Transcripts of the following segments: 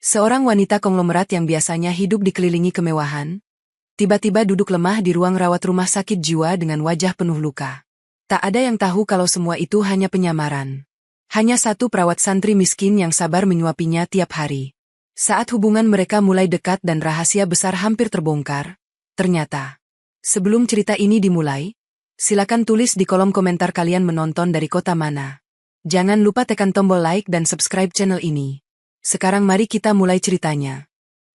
Seorang wanita konglomerat yang biasanya hidup dikelilingi kemewahan, tiba-tiba duduk lemah di ruang rawat rumah sakit jiwa dengan wajah penuh luka. Tak ada yang tahu kalau semua itu hanya penyamaran. Hanya satu perawat santri miskin yang sabar menyuapinya tiap hari. Saat hubungan mereka mulai dekat dan rahasia besar hampir terbongkar, ternyata. Sebelum cerita ini dimulai, silakan tulis di kolom komentar kalian menonton dari kota mana. Jangan lupa tekan tombol like dan subscribe channel ini. Sekarang mari kita mulai ceritanya.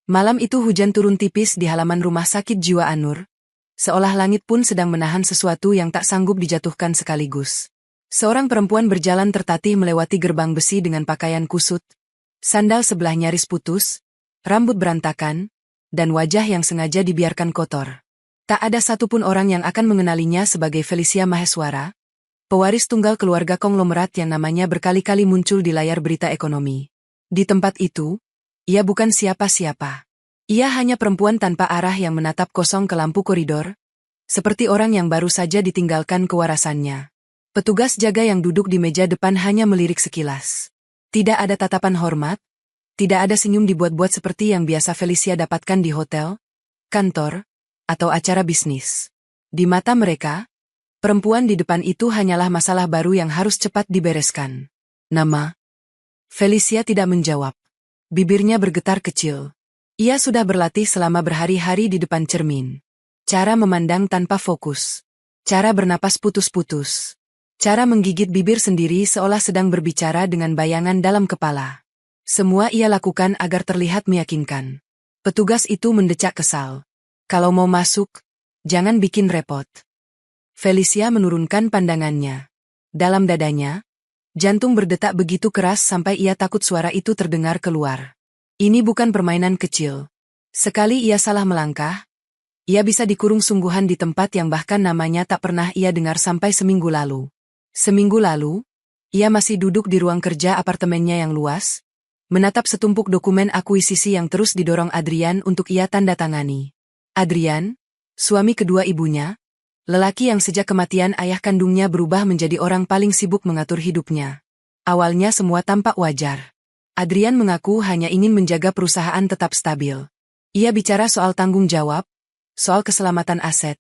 Malam itu hujan turun tipis di halaman rumah sakit jiwa Anur. Seolah langit pun sedang menahan sesuatu yang tak sanggup dijatuhkan sekaligus. Seorang perempuan berjalan tertatih melewati gerbang besi dengan pakaian kusut, sandal sebelah nyaris putus, rambut berantakan, dan wajah yang sengaja dibiarkan kotor. Tak ada satupun orang yang akan mengenalinya sebagai Felicia Maheswara, pewaris tunggal keluarga konglomerat yang namanya berkali-kali muncul di layar berita ekonomi. Di tempat itu, ia bukan siapa-siapa. Ia hanya perempuan tanpa arah yang menatap kosong ke lampu koridor, seperti orang yang baru saja ditinggalkan kewarasannya. Petugas jaga yang duduk di meja depan hanya melirik sekilas. Tidak ada tatapan hormat, tidak ada senyum dibuat-buat seperti yang biasa Felicia dapatkan di hotel, kantor, atau acara bisnis. Di mata mereka, perempuan di depan itu hanyalah masalah baru yang harus cepat dibereskan. Nama? Felicia tidak menjawab. Bibirnya bergetar kecil. Ia sudah berlatih selama berhari-hari di depan cermin. Cara memandang tanpa fokus. Cara bernapas putus-putus. Cara menggigit bibir sendiri seolah sedang berbicara dengan bayangan dalam kepala. Semua ia lakukan agar terlihat meyakinkan. Petugas itu mendecak kesal. Kalau mau masuk, jangan bikin repot. Felicia menurunkan pandangannya. Dalam dadanya, jantung berdetak begitu keras sampai ia takut suara itu terdengar keluar. Ini bukan permainan kecil. Sekali ia salah melangkah, ia bisa dikurung sungguhan di tempat yang bahkan namanya tak pernah ia dengar sampai seminggu lalu. Seminggu lalu, ia masih duduk di ruang kerja apartemennya yang luas, menatap setumpuk dokumen akuisisi yang terus didorong Adrian untuk ia tanda tangani. Adrian, suami kedua ibunya, lelaki yang sejak kematian ayah kandungnya berubah menjadi orang paling sibuk mengatur hidupnya. Awalnya semua tampak wajar. Adrian mengaku hanya ingin menjaga perusahaan tetap stabil. Ia bicara soal tanggung jawab, soal keselamatan aset,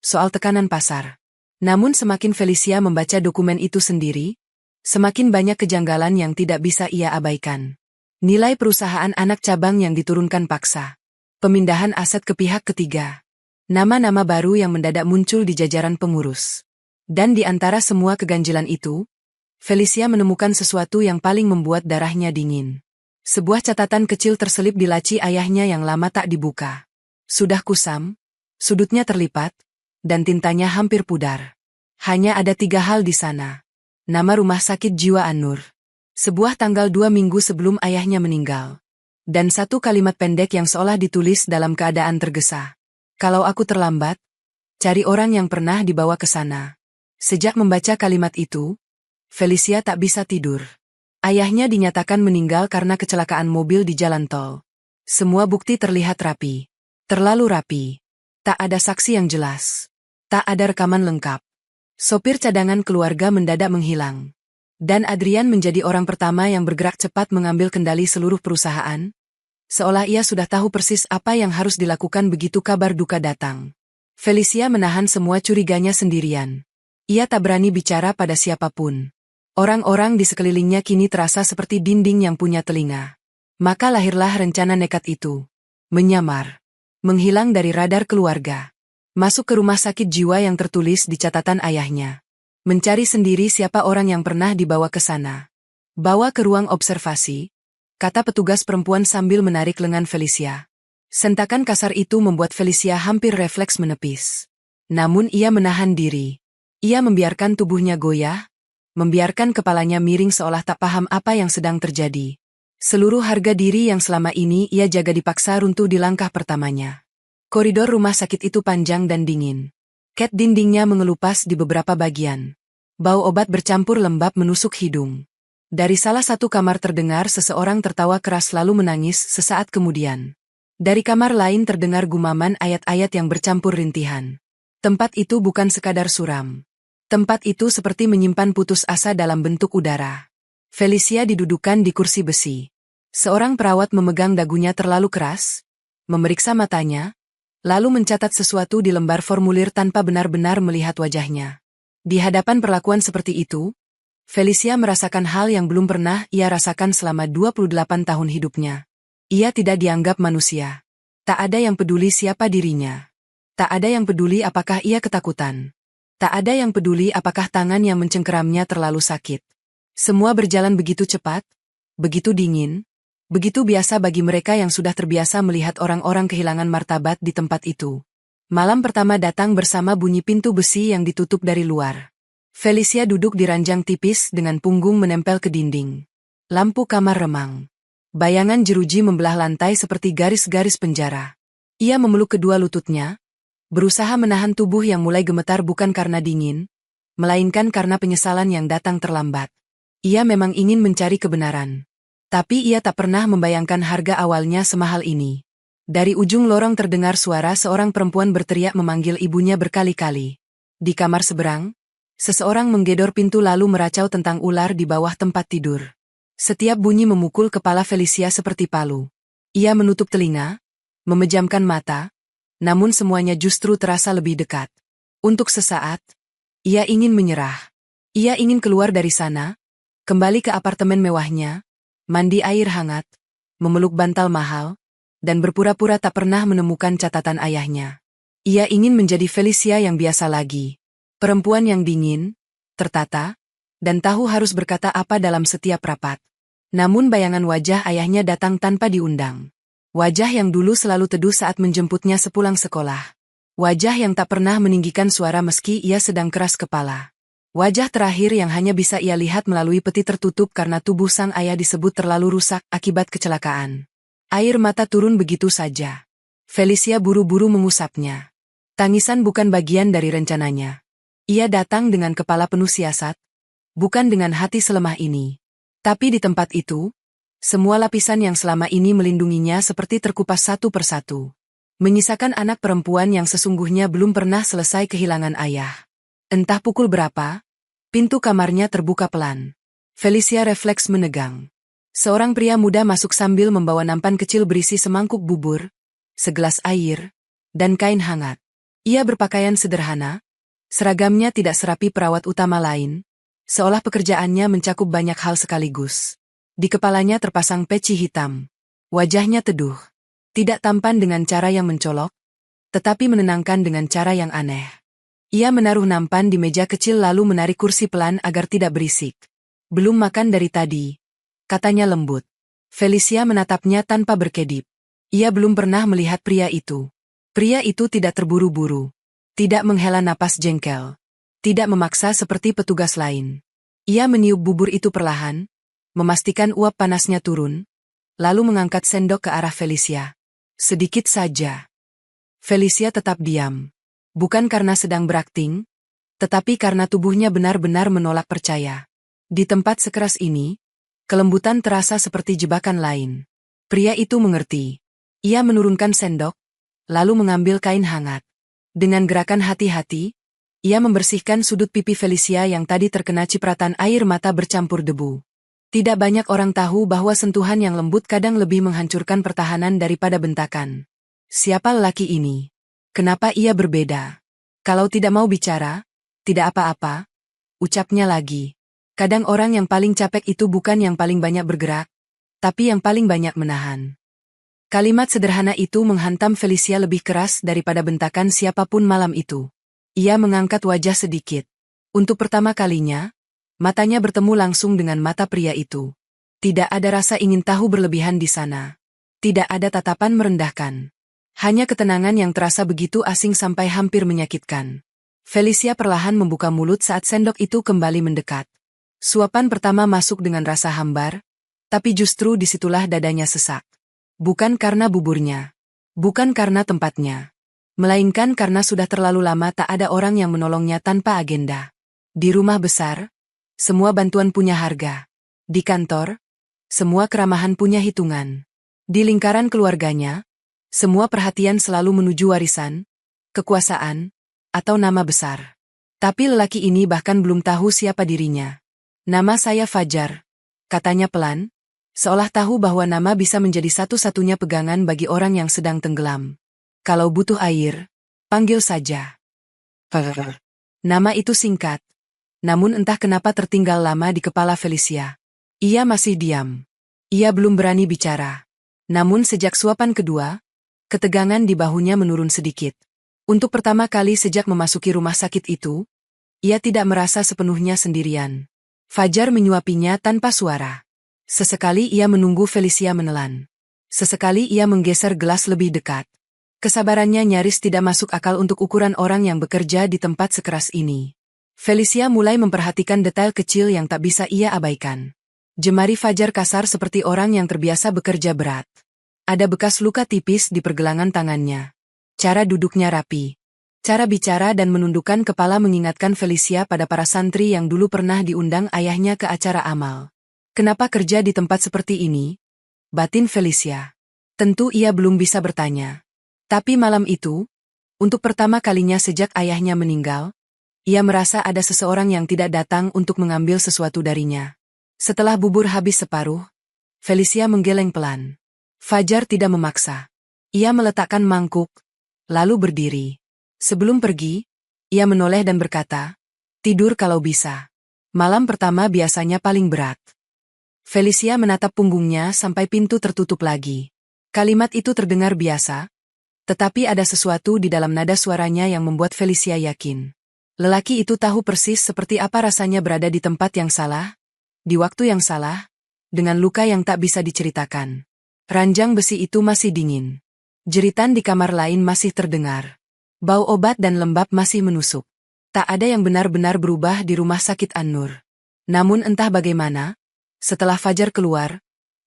soal tekanan pasar. Namun semakin Felicia membaca dokumen itu sendiri, semakin banyak kejanggalan yang tidak bisa ia abaikan. Nilai perusahaan anak cabang yang diturunkan paksa. Pemindahan aset ke pihak ketiga. Nama-nama baru yang mendadak muncul di jajaran pengurus. Dan di antara semua keganjilan itu, Felicia menemukan sesuatu yang paling membuat darahnya dingin. Sebuah catatan kecil terselip di laci ayahnya yang lama tak dibuka. Sudah kusam, sudutnya terlipat, dan tintanya hampir pudar. Hanya ada 3 hal di sana. Nama rumah sakit jiwa Anur. Sebuah tanggal 2 minggu sebelum ayahnya meninggal. Dan satu kalimat pendek yang seolah ditulis dalam keadaan tergesa. Kalau aku terlambat, cari orang yang pernah dibawa ke sana. Sejak membaca kalimat itu, Felicia tak bisa tidur. Ayahnya dinyatakan meninggal karena kecelakaan mobil di jalan tol. Semua bukti terlihat rapi. Terlalu rapi. Tak ada saksi yang jelas. Tak ada rekaman lengkap. Sopir cadangan keluarga mendadak menghilang. Dan Adrian menjadi orang pertama yang bergerak cepat mengambil kendali seluruh perusahaan. Seolah ia sudah tahu persis apa yang harus dilakukan begitu kabar duka datang. Felicia menahan semua curiganya sendirian. Ia tak berani bicara pada siapapun. Orang-orang di sekelilingnya kini terasa seperti dinding yang punya telinga. Maka lahirlah rencana nekat itu. Menyamar. Menghilang dari radar keluarga. Masuk ke rumah sakit jiwa yang tertulis di catatan ayahnya. Mencari sendiri siapa orang yang pernah dibawa ke sana. Bawa ke ruang observasi, kata petugas perempuan sambil menarik lengan Felicia. Sentakan kasar itu membuat Felicia hampir refleks menepis. Namun ia menahan diri. Ia membiarkan tubuhnya goyah, membiarkan kepalanya miring seolah tak paham apa yang sedang terjadi. Seluruh harga diri yang selama ini ia jaga dipaksa runtuh di langkah pertamanya. Koridor rumah sakit itu panjang dan dingin. Cat dindingnya mengelupas di beberapa bagian. Bau obat bercampur lembab menusuk hidung. Dari salah satu kamar terdengar seseorang tertawa keras lalu menangis sesaat kemudian. Dari kamar lain terdengar gumaman ayat-ayat yang bercampur rintihan. Tempat itu bukan sekadar suram. Tempat itu seperti menyimpan putus asa dalam bentuk udara. Felicia didudukan di kursi besi. Seorang perawat memegang dagunya terlalu keras, memeriksa matanya, lalu mencatat sesuatu di lembar formulir tanpa benar-benar melihat wajahnya. Di hadapan perlakuan seperti itu, Felicia merasakan hal yang belum pernah ia rasakan selama 28 tahun hidupnya. Ia tidak dianggap manusia. Tak ada yang peduli siapa dirinya. Tak ada yang peduli apakah ia ketakutan. Tak ada yang peduli apakah tangan yang mencengkeramnya terlalu sakit. Semua berjalan begitu cepat, begitu dingin, begitu biasa bagi mereka yang sudah terbiasa melihat orang-orang kehilangan martabat di tempat itu. Malam pertama datang bersama bunyi pintu besi yang ditutup dari luar. Felicia duduk di ranjang tipis dengan punggung menempel ke dinding. Lampu kamar remang. Bayangan jeruji membelah lantai seperti garis-garis penjara. Ia memeluk kedua lututnya, berusaha menahan tubuh yang mulai gemetar bukan karena dingin, melainkan karena penyesalan yang datang terlambat. Ia memang ingin mencari kebenaran. Tapi ia tak pernah membayangkan harga awalnya semahal ini. Dari ujung lorong terdengar suara seorang perempuan berteriak memanggil ibunya berkali-kali. Di kamar seberang, seseorang menggedor pintu lalu meracau tentang ular di bawah tempat tidur. Setiap bunyi memukul kepala Felicia seperti palu. Ia menutup telinga, memejamkan mata, namun semuanya justru terasa lebih dekat. Untuk sesaat, ia ingin menyerah. Ia ingin keluar dari sana, kembali ke apartemen mewahnya, mandi air hangat, memeluk bantal mahal, dan berpura-pura tak pernah menemukan catatan ayahnya. Ia ingin menjadi Felicia yang biasa lagi. Perempuan yang dingin, tertata, dan tahu harus berkata apa dalam setiap rapat. Namun bayangan wajah ayahnya datang tanpa diundang. Wajah yang dulu selalu teduh saat menjemputnya sepulang sekolah. Wajah yang tak pernah meninggikan suara meski ia sedang keras kepala. Wajah terakhir yang hanya bisa ia lihat melalui peti tertutup karena tubuh sang ayah disebut terlalu rusak akibat kecelakaan. Air mata turun begitu saja. Felicia buru-buru mengusapnya. Tangisan bukan bagian dari rencananya. Ia datang dengan kepala penuh siasat, bukan dengan hati selemah ini. Tapi di tempat itu, semua lapisan yang selama ini melindunginya seperti terkupas satu persatu. Menyisakan anak perempuan yang sesungguhnya belum pernah selesai kehilangan ayah. Entah pukul berapa, pintu kamarnya terbuka pelan. Felicia refleks menegang. Seorang pria muda masuk sambil membawa nampan kecil berisi semangkuk bubur, segelas air, dan kain hangat. Ia berpakaian sederhana, seragamnya tidak serapi perawat utama lain, seolah pekerjaannya mencakup banyak hal sekaligus. Di kepalanya terpasang peci hitam. Wajahnya teduh. Tidak tampan dengan cara yang mencolok, tetapi menenangkan dengan cara yang aneh. Ia menaruh nampan di meja kecil lalu menarik kursi pelan agar tidak berisik. Belum makan dari tadi, katanya lembut. Felicia menatapnya tanpa berkedip. Ia belum pernah melihat pria itu. Pria itu tidak terburu-buru. Tidak menghela napas jengkel. Tidak memaksa seperti petugas lain. Ia meniup bubur itu perlahan, memastikan uap panasnya turun, lalu mengangkat sendok ke arah Felicia. Sedikit saja. Felicia tetap diam. Bukan karena sedang berakting, tetapi karena tubuhnya benar-benar menolak percaya. Di tempat sekeras ini, kelembutan terasa seperti jebakan lain. Pria itu mengerti. Ia menurunkan sendok, lalu mengambil kain hangat. Dengan gerakan hati-hati, ia membersihkan sudut pipi Felicia yang tadi terkena cipratan air mata bercampur debu. Tidak banyak orang tahu bahwa sentuhan yang lembut kadang lebih menghancurkan pertahanan daripada bentakan. Siapa lelaki ini? Kenapa ia berbeda? Kalau tidak mau bicara, tidak apa-apa, ucapnya lagi. Kadang orang yang paling capek itu bukan yang paling banyak bergerak, tapi yang paling banyak menahan. Kalimat sederhana itu menghantam Felicia lebih keras daripada bentakan siapapun malam itu. Ia mengangkat wajah sedikit. Untuk pertama kalinya, matanya bertemu langsung dengan mata pria itu. Tidak ada rasa ingin tahu berlebihan di sana. Tidak ada tatapan merendahkan. Hanya ketenangan yang terasa begitu asing sampai hampir menyakitkan. Felicia perlahan membuka mulut saat sendok itu kembali mendekat. Suapan pertama masuk dengan rasa hambar, tapi justru disitulah dadanya sesak. Bukan karena buburnya. Bukan karena tempatnya. Melainkan karena sudah terlalu lama tak ada orang yang menolongnya tanpa agenda. Di rumah besar, semua bantuan punya harga. Di kantor, semua keramahan punya hitungan. Di lingkaran keluarganya, semua perhatian selalu menuju warisan, kekuasaan, atau nama besar. Tapi lelaki ini bahkan belum tahu siapa dirinya. Nama saya Fajar, katanya pelan, Seolah tahu bahwa nama bisa menjadi satu-satunya pegangan bagi orang yang sedang tenggelam. Kalau butuh air, panggil saja. Nama itu singkat. Namun entah kenapa tertinggal lama di kepala Felicia. Ia masih diam. Ia belum berani bicara. Namun sejak suapan kedua, ketegangan di bahunya menurun sedikit. Untuk pertama kali sejak memasuki rumah sakit itu, ia tidak merasa sepenuhnya sendirian. Fajar menyuapinya tanpa suara. Sesekali ia menunggu Felicia menelan. Sesekali ia menggeser gelas lebih dekat. Kesabarannya nyaris tidak masuk akal untuk ukuran orang yang bekerja di tempat sekeras ini. Felicia mulai memperhatikan detail kecil yang tak bisa ia abaikan. Jemari Fajar kasar seperti orang yang terbiasa bekerja berat. Ada bekas luka tipis di pergelangan tangannya. Cara duduknya rapi. Cara bicara dan menundukkan kepala mengingatkan Felicia pada para santri yang dulu pernah diundang ayahnya ke acara amal. Kenapa kerja di tempat seperti ini? Batin Felicia. Tentu ia belum bisa bertanya. Tapi malam itu, untuk pertama kalinya sejak ayahnya meninggal, ia merasa ada seseorang yang tidak datang untuk mengambil sesuatu darinya. Setelah bubur habis separuh, Felicia menggeleng pelan. Fajar tidak memaksa. Ia meletakkan mangkuk, lalu berdiri. Sebelum pergi, ia menoleh dan berkata, "Tidur kalau bisa. Malam pertama biasanya paling berat." Felicia menatap punggungnya sampai pintu tertutup lagi. Kalimat itu terdengar biasa, tetapi ada sesuatu di dalam nada suaranya yang membuat Felicia yakin. Lelaki itu tahu persis seperti apa rasanya berada di tempat yang salah, di waktu yang salah, dengan luka yang tak bisa diceritakan. Ranjang besi itu masih dingin. Jeritan di kamar lain masih terdengar. Bau obat dan lembab masih menusuk. Tak ada yang benar-benar berubah di rumah sakit An-Nur. Namun entah bagaimana, setelah Fajar keluar,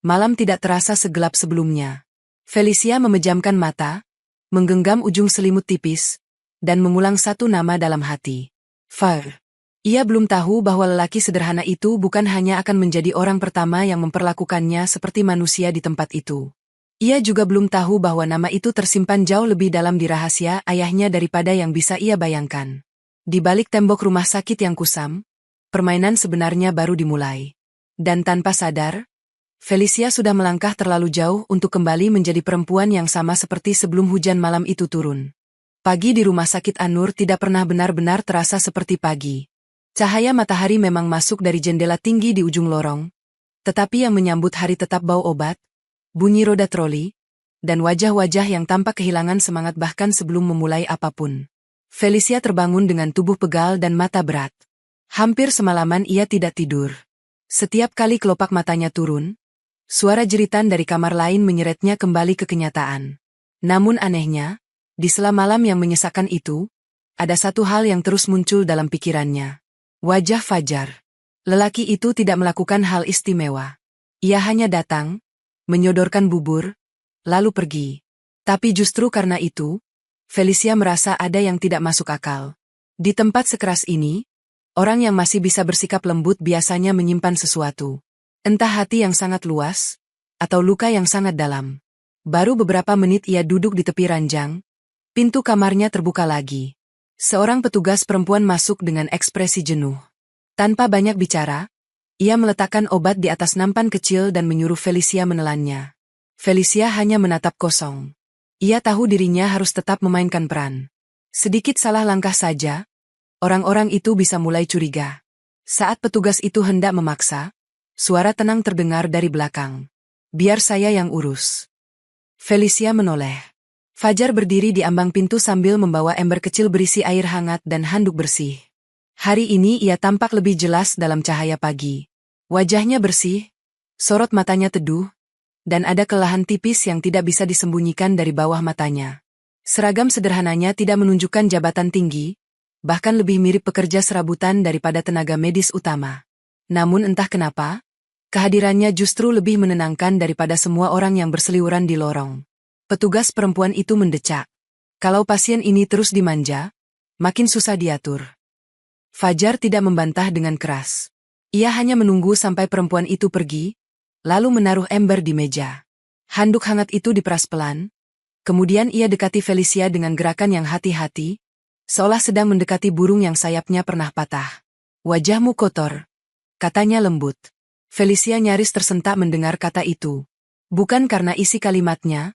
malam tidak terasa segelap sebelumnya. Felicia memejamkan mata, menggenggam ujung selimut tipis, dan mengulang satu nama dalam hati. Far. Ia belum tahu bahwa lelaki sederhana itu bukan hanya akan menjadi orang pertama yang memperlakukannya seperti manusia di tempat itu. Ia juga belum tahu bahwa nama itu tersimpan jauh lebih dalam di rahasia ayahnya daripada yang bisa ia bayangkan. Di balik tembok rumah sakit yang kusam, permainan sebenarnya baru dimulai. Dan tanpa sadar, Felicia sudah melangkah terlalu jauh untuk kembali menjadi perempuan yang sama seperti sebelum hujan malam itu turun. Pagi di rumah sakit An-Nur tidak pernah benar-benar terasa seperti pagi. Cahaya matahari memang masuk dari jendela tinggi di ujung lorong, tetapi yang menyambut hari tetap bau obat, bunyi roda troli, dan wajah-wajah yang tampak kehilangan semangat bahkan sebelum memulai apapun. Felicia terbangun dengan tubuh pegal dan mata berat. Hampir semalaman ia tidak tidur. Setiap kali kelopak matanya turun, suara jeritan dari kamar lain menyeretnya kembali ke kenyataan. Namun anehnya, di sela malam yang menyesakan itu, ada satu hal yang terus muncul dalam pikirannya. Wajah Fajar. Lelaki itu tidak melakukan hal istimewa. Ia hanya datang, menyodorkan bubur, lalu pergi. Tapi justru karena itu, Felicia merasa ada yang tidak masuk akal. Di tempat sekeras ini, orang yang masih bisa bersikap lembut biasanya menyimpan sesuatu. Entah hati yang sangat luas, atau luka yang sangat dalam. Baru beberapa menit ia duduk di tepi ranjang, pintu kamarnya terbuka lagi. Seorang petugas perempuan masuk dengan ekspresi jenuh. Tanpa banyak bicara, ia meletakkan obat di atas nampan kecil dan menyuruh Felicia menelannya. Felicia hanya menatap kosong. Ia tahu dirinya harus tetap memainkan peran. Sedikit salah langkah saja, orang-orang itu bisa mulai curiga. Saat petugas itu hendak memaksa, suara tenang terdengar dari belakang. "Biar saya yang urus." Felicia menoleh. Fajar berdiri di ambang pintu sambil membawa ember kecil berisi air hangat dan handuk bersih. Hari ini ia tampak lebih jelas dalam cahaya pagi. Wajahnya bersih, sorot matanya teduh, dan ada kelelahan tipis yang tidak bisa disembunyikan dari bawah matanya. Seragam sederhananya tidak menunjukkan jabatan tinggi, bahkan lebih mirip pekerja serabutan daripada tenaga medis utama. Namun entah kenapa, kehadirannya justru lebih menenangkan daripada semua orang yang berseliweran di lorong. Petugas perempuan itu mendecak. Kalau pasien ini terus dimanja, makin susah diatur. Fajar tidak membantah dengan keras. Ia hanya menunggu sampai perempuan itu pergi, lalu menaruh ember di meja. Handuk hangat itu diperas pelan, kemudian ia dekati Felicia dengan gerakan yang hati-hati, seolah sedang mendekati burung yang sayapnya pernah patah. "Wajahmu kotor," katanya lembut. Felicia nyaris tersentak mendengar kata itu. Bukan karena isi kalimatnya,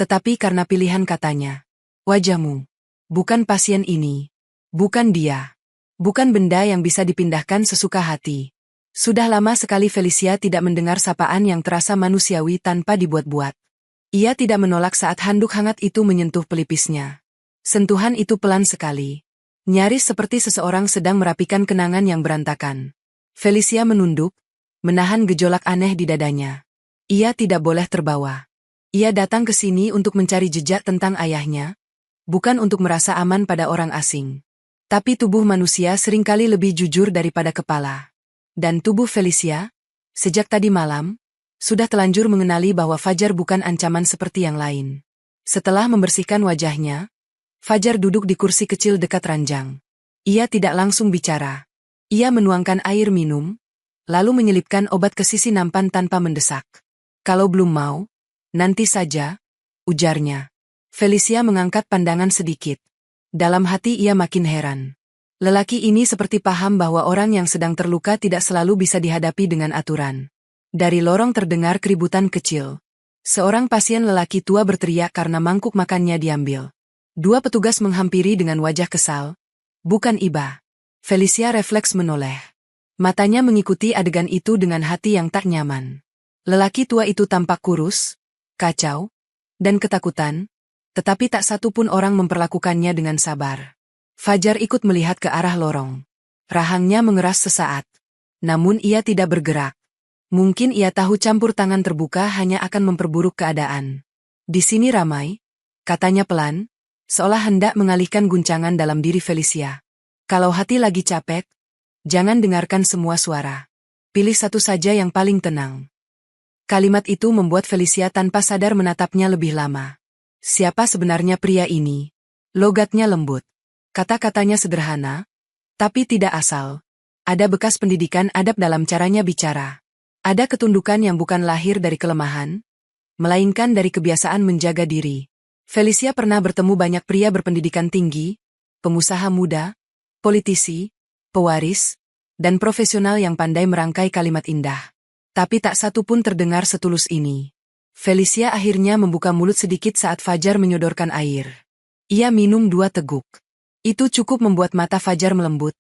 tetapi karena pilihan katanya. Wajahmu. Bukan pasien ini. Bukan dia. Bukan benda yang bisa dipindahkan sesuka hati. Sudah lama sekali Felicia tidak mendengar sapaan yang terasa manusiawi tanpa dibuat-buat. Ia tidak menolak saat handuk hangat itu menyentuh pelipisnya. Sentuhan itu pelan sekali. Nyaris seperti seseorang sedang merapikan kenangan yang berantakan. Felicia menunduk, menahan gejolak aneh di dadanya. Ia tidak boleh terbawa. Ia datang ke sini untuk mencari jejak tentang ayahnya, bukan untuk merasa aman pada orang asing. Tapi tubuh manusia seringkali lebih jujur daripada kepala. Dan tubuh Felicia, sejak tadi malam, sudah telanjur mengenali bahwa Fajar bukan ancaman seperti yang lain. Setelah membersihkan wajahnya, Fajar duduk di kursi kecil dekat ranjang. Ia tidak langsung bicara. Ia menuangkan air minum, lalu menyelipkan obat ke sisi nampan tanpa mendesak. Kalau belum mau, nanti saja, ujarnya. Felicia mengangkat pandangan sedikit. Dalam hati ia makin heran. Lelaki ini seperti paham bahwa orang yang sedang terluka tidak selalu bisa dihadapi dengan aturan. Dari lorong terdengar keributan kecil. Seorang pasien lelaki tua berteriak karena mangkuk makannya diambil. Dua petugas menghampiri dengan wajah kesal. Bukan iba. Felicia refleks menoleh. Matanya mengikuti adegan itu dengan hati yang tak nyaman. Lelaki tua itu tampak kurus, kacau, dan ketakutan, tetapi tak satu pun orang memperlakukannya dengan sabar. Fajar ikut melihat ke arah lorong. Rahangnya mengeras sesaat. Namun ia tidak bergerak. Mungkin ia tahu campur tangan terbuka hanya akan memperburuk keadaan. Di sini ramai, katanya pelan, seolah hendak mengalihkan guncangan dalam diri Felicia. Kalau hati lagi capek, jangan dengarkan semua suara. Pilih satu saja yang paling tenang. Kalimat itu membuat Felicia tanpa sadar menatapnya lebih lama. Siapa sebenarnya pria ini? Logatnya lembut. Kata-katanya sederhana, tapi tidak asal. Ada bekas pendidikan adab dalam caranya bicara. Ada ketundukan yang bukan lahir dari kelemahan, melainkan dari kebiasaan menjaga diri. Felicia pernah bertemu banyak pria berpendidikan tinggi, pengusaha muda, politisi, pewaris, dan profesional yang pandai merangkai kalimat indah. Tapi tak satu pun terdengar setulus ini. Felicia akhirnya membuka mulut sedikit saat Fajar menyodorkan air. Ia minum 2 teguk. Itu cukup membuat mata Fajar melembut.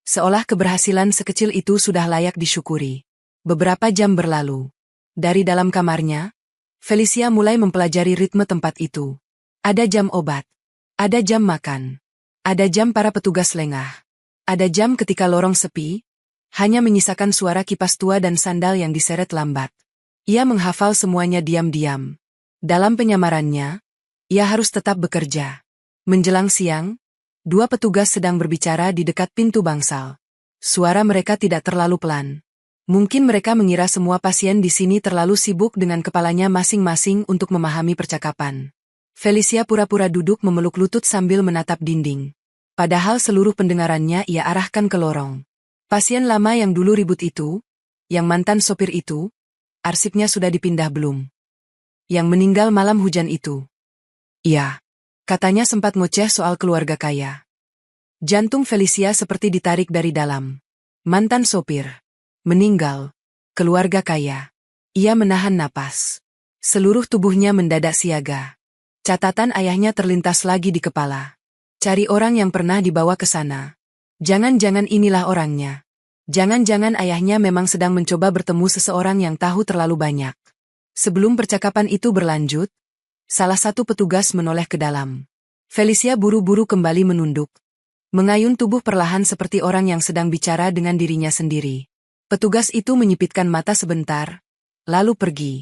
Seolah keberhasilan sekecil itu sudah layak disyukuri. Beberapa jam berlalu. Dari dalam kamarnya, Felicia mulai mempelajari ritme tempat itu. Ada jam obat. Ada jam makan. Ada jam para petugas lengah. Ada jam ketika lorong sepi, hanya menyisakan suara kipas tua dan sandal yang diseret lambat. Ia menghafal semuanya diam-diam. Dalam penyamarannya, ia harus tetap bekerja. Menjelang siang, 2 petugas sedang berbicara di dekat pintu bangsal. Suara mereka tidak terlalu pelan. Mungkin mereka mengira semua pasien di sini terlalu sibuk dengan kepalanya masing-masing untuk memahami percakapan. Felicia pura-pura duduk memeluk lutut sambil menatap dinding. Padahal seluruh pendengarannya ia arahkan ke lorong. Pasien lama yang dulu ribut itu, yang mantan sopir itu, arsipnya sudah dipindah belum? Yang meninggal malam hujan itu. Iya, katanya sempat ngoceh soal keluarga kaya. Jantung Felicia seperti ditarik dari dalam. Mantan sopir. Meninggal. Keluarga kaya. Ia menahan napas. Seluruh tubuhnya mendadak siaga. Catatan ayahnya terlintas lagi di kepala. Cari orang yang pernah dibawa ke sana. Jangan-jangan inilah orangnya. Jangan-jangan ayahnya memang sedang mencoba bertemu seseorang yang tahu terlalu banyak. Sebelum percakapan itu berlanjut, salah satu petugas menoleh ke dalam. Felicia buru-buru kembali menunduk. Mengayun tubuh perlahan seperti orang yang sedang bicara dengan dirinya sendiri. Petugas itu menyipitkan mata sebentar, lalu pergi.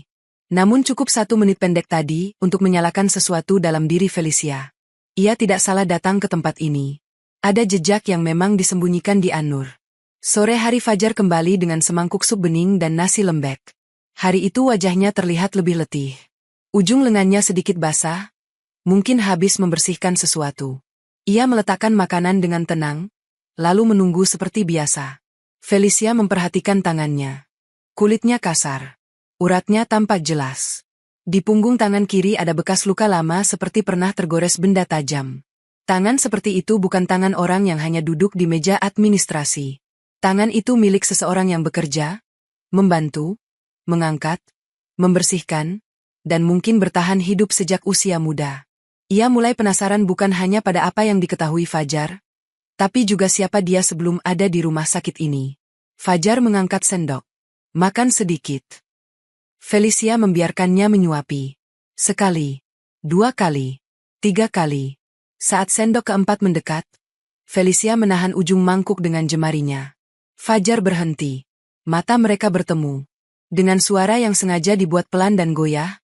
Namun cukup 1 menit pendek tadi untuk menyalakan sesuatu dalam diri Felicia. Ia tidak salah datang ke tempat ini. Ada jejak yang memang disembunyikan di An-Nur. Sore hari Fajar kembali dengan semangkuk sup bening dan nasi lembek. Hari itu wajahnya terlihat lebih letih. Ujung lengannya sedikit basah, mungkin habis membersihkan sesuatu. Ia meletakkan makanan dengan tenang, lalu menunggu seperti biasa. Felicia memperhatikan tangannya. Kulitnya kasar. Uratnya tampak jelas. Di punggung tangan kiri ada bekas luka lama seperti pernah tergores benda tajam. Tangan seperti itu bukan tangan orang yang hanya duduk di meja administrasi. Tangan itu milik seseorang yang bekerja, membantu, mengangkat, membersihkan, dan mungkin bertahan hidup sejak usia muda. Ia mulai penasaran bukan hanya pada apa yang diketahui Fajar, tapi juga siapa dia sebelum ada di rumah sakit ini. Fajar mengangkat sendok. Makan sedikit. Felicia membiarkannya menyuapi. Sekali, 2 kali, 3 kali. Saat sendok keempat mendekat, Felicia menahan ujung mangkuk dengan jemarinya. Fajar berhenti. Mata mereka bertemu. Dengan suara yang sengaja dibuat pelan dan goyah,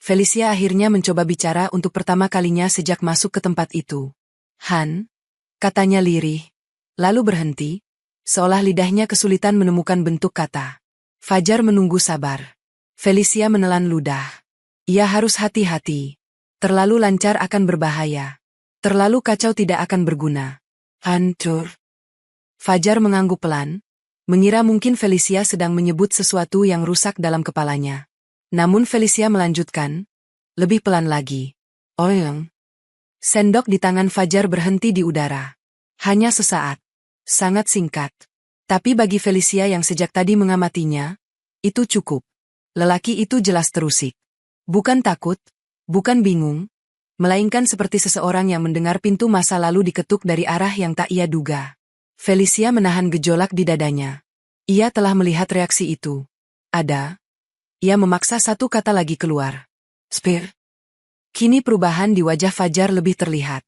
Felicia akhirnya mencoba bicara untuk pertama kalinya sejak masuk ke tempat itu. Han, katanya lirih, lalu berhenti, seolah lidahnya kesulitan menemukan bentuk kata. Fajar menunggu sabar. Felicia menelan ludah. Ia harus hati-hati. Terlalu lancar akan berbahaya. Terlalu kacau tidak akan berguna. Hancur. Fajar mengangguk pelan, mengira mungkin Felicia sedang menyebut sesuatu yang rusak dalam kepalanya. Namun Felicia melanjutkan, lebih pelan lagi. Oyong. Sendok di tangan Fajar berhenti di udara. Hanya sesaat. Sangat singkat. Tapi bagi Felicia yang sejak tadi mengamatinya, itu cukup. Lelaki itu jelas terusik. Bukan takut, bukan bingung, melainkan seperti seseorang yang mendengar pintu masa lalu diketuk dari arah yang tak ia duga. Felicia menahan gejolak di dadanya. Ia telah melihat reaksi itu. Ada. Ia memaksa satu kata lagi keluar. Spear. Kini perubahan di wajah Fajar lebih terlihat.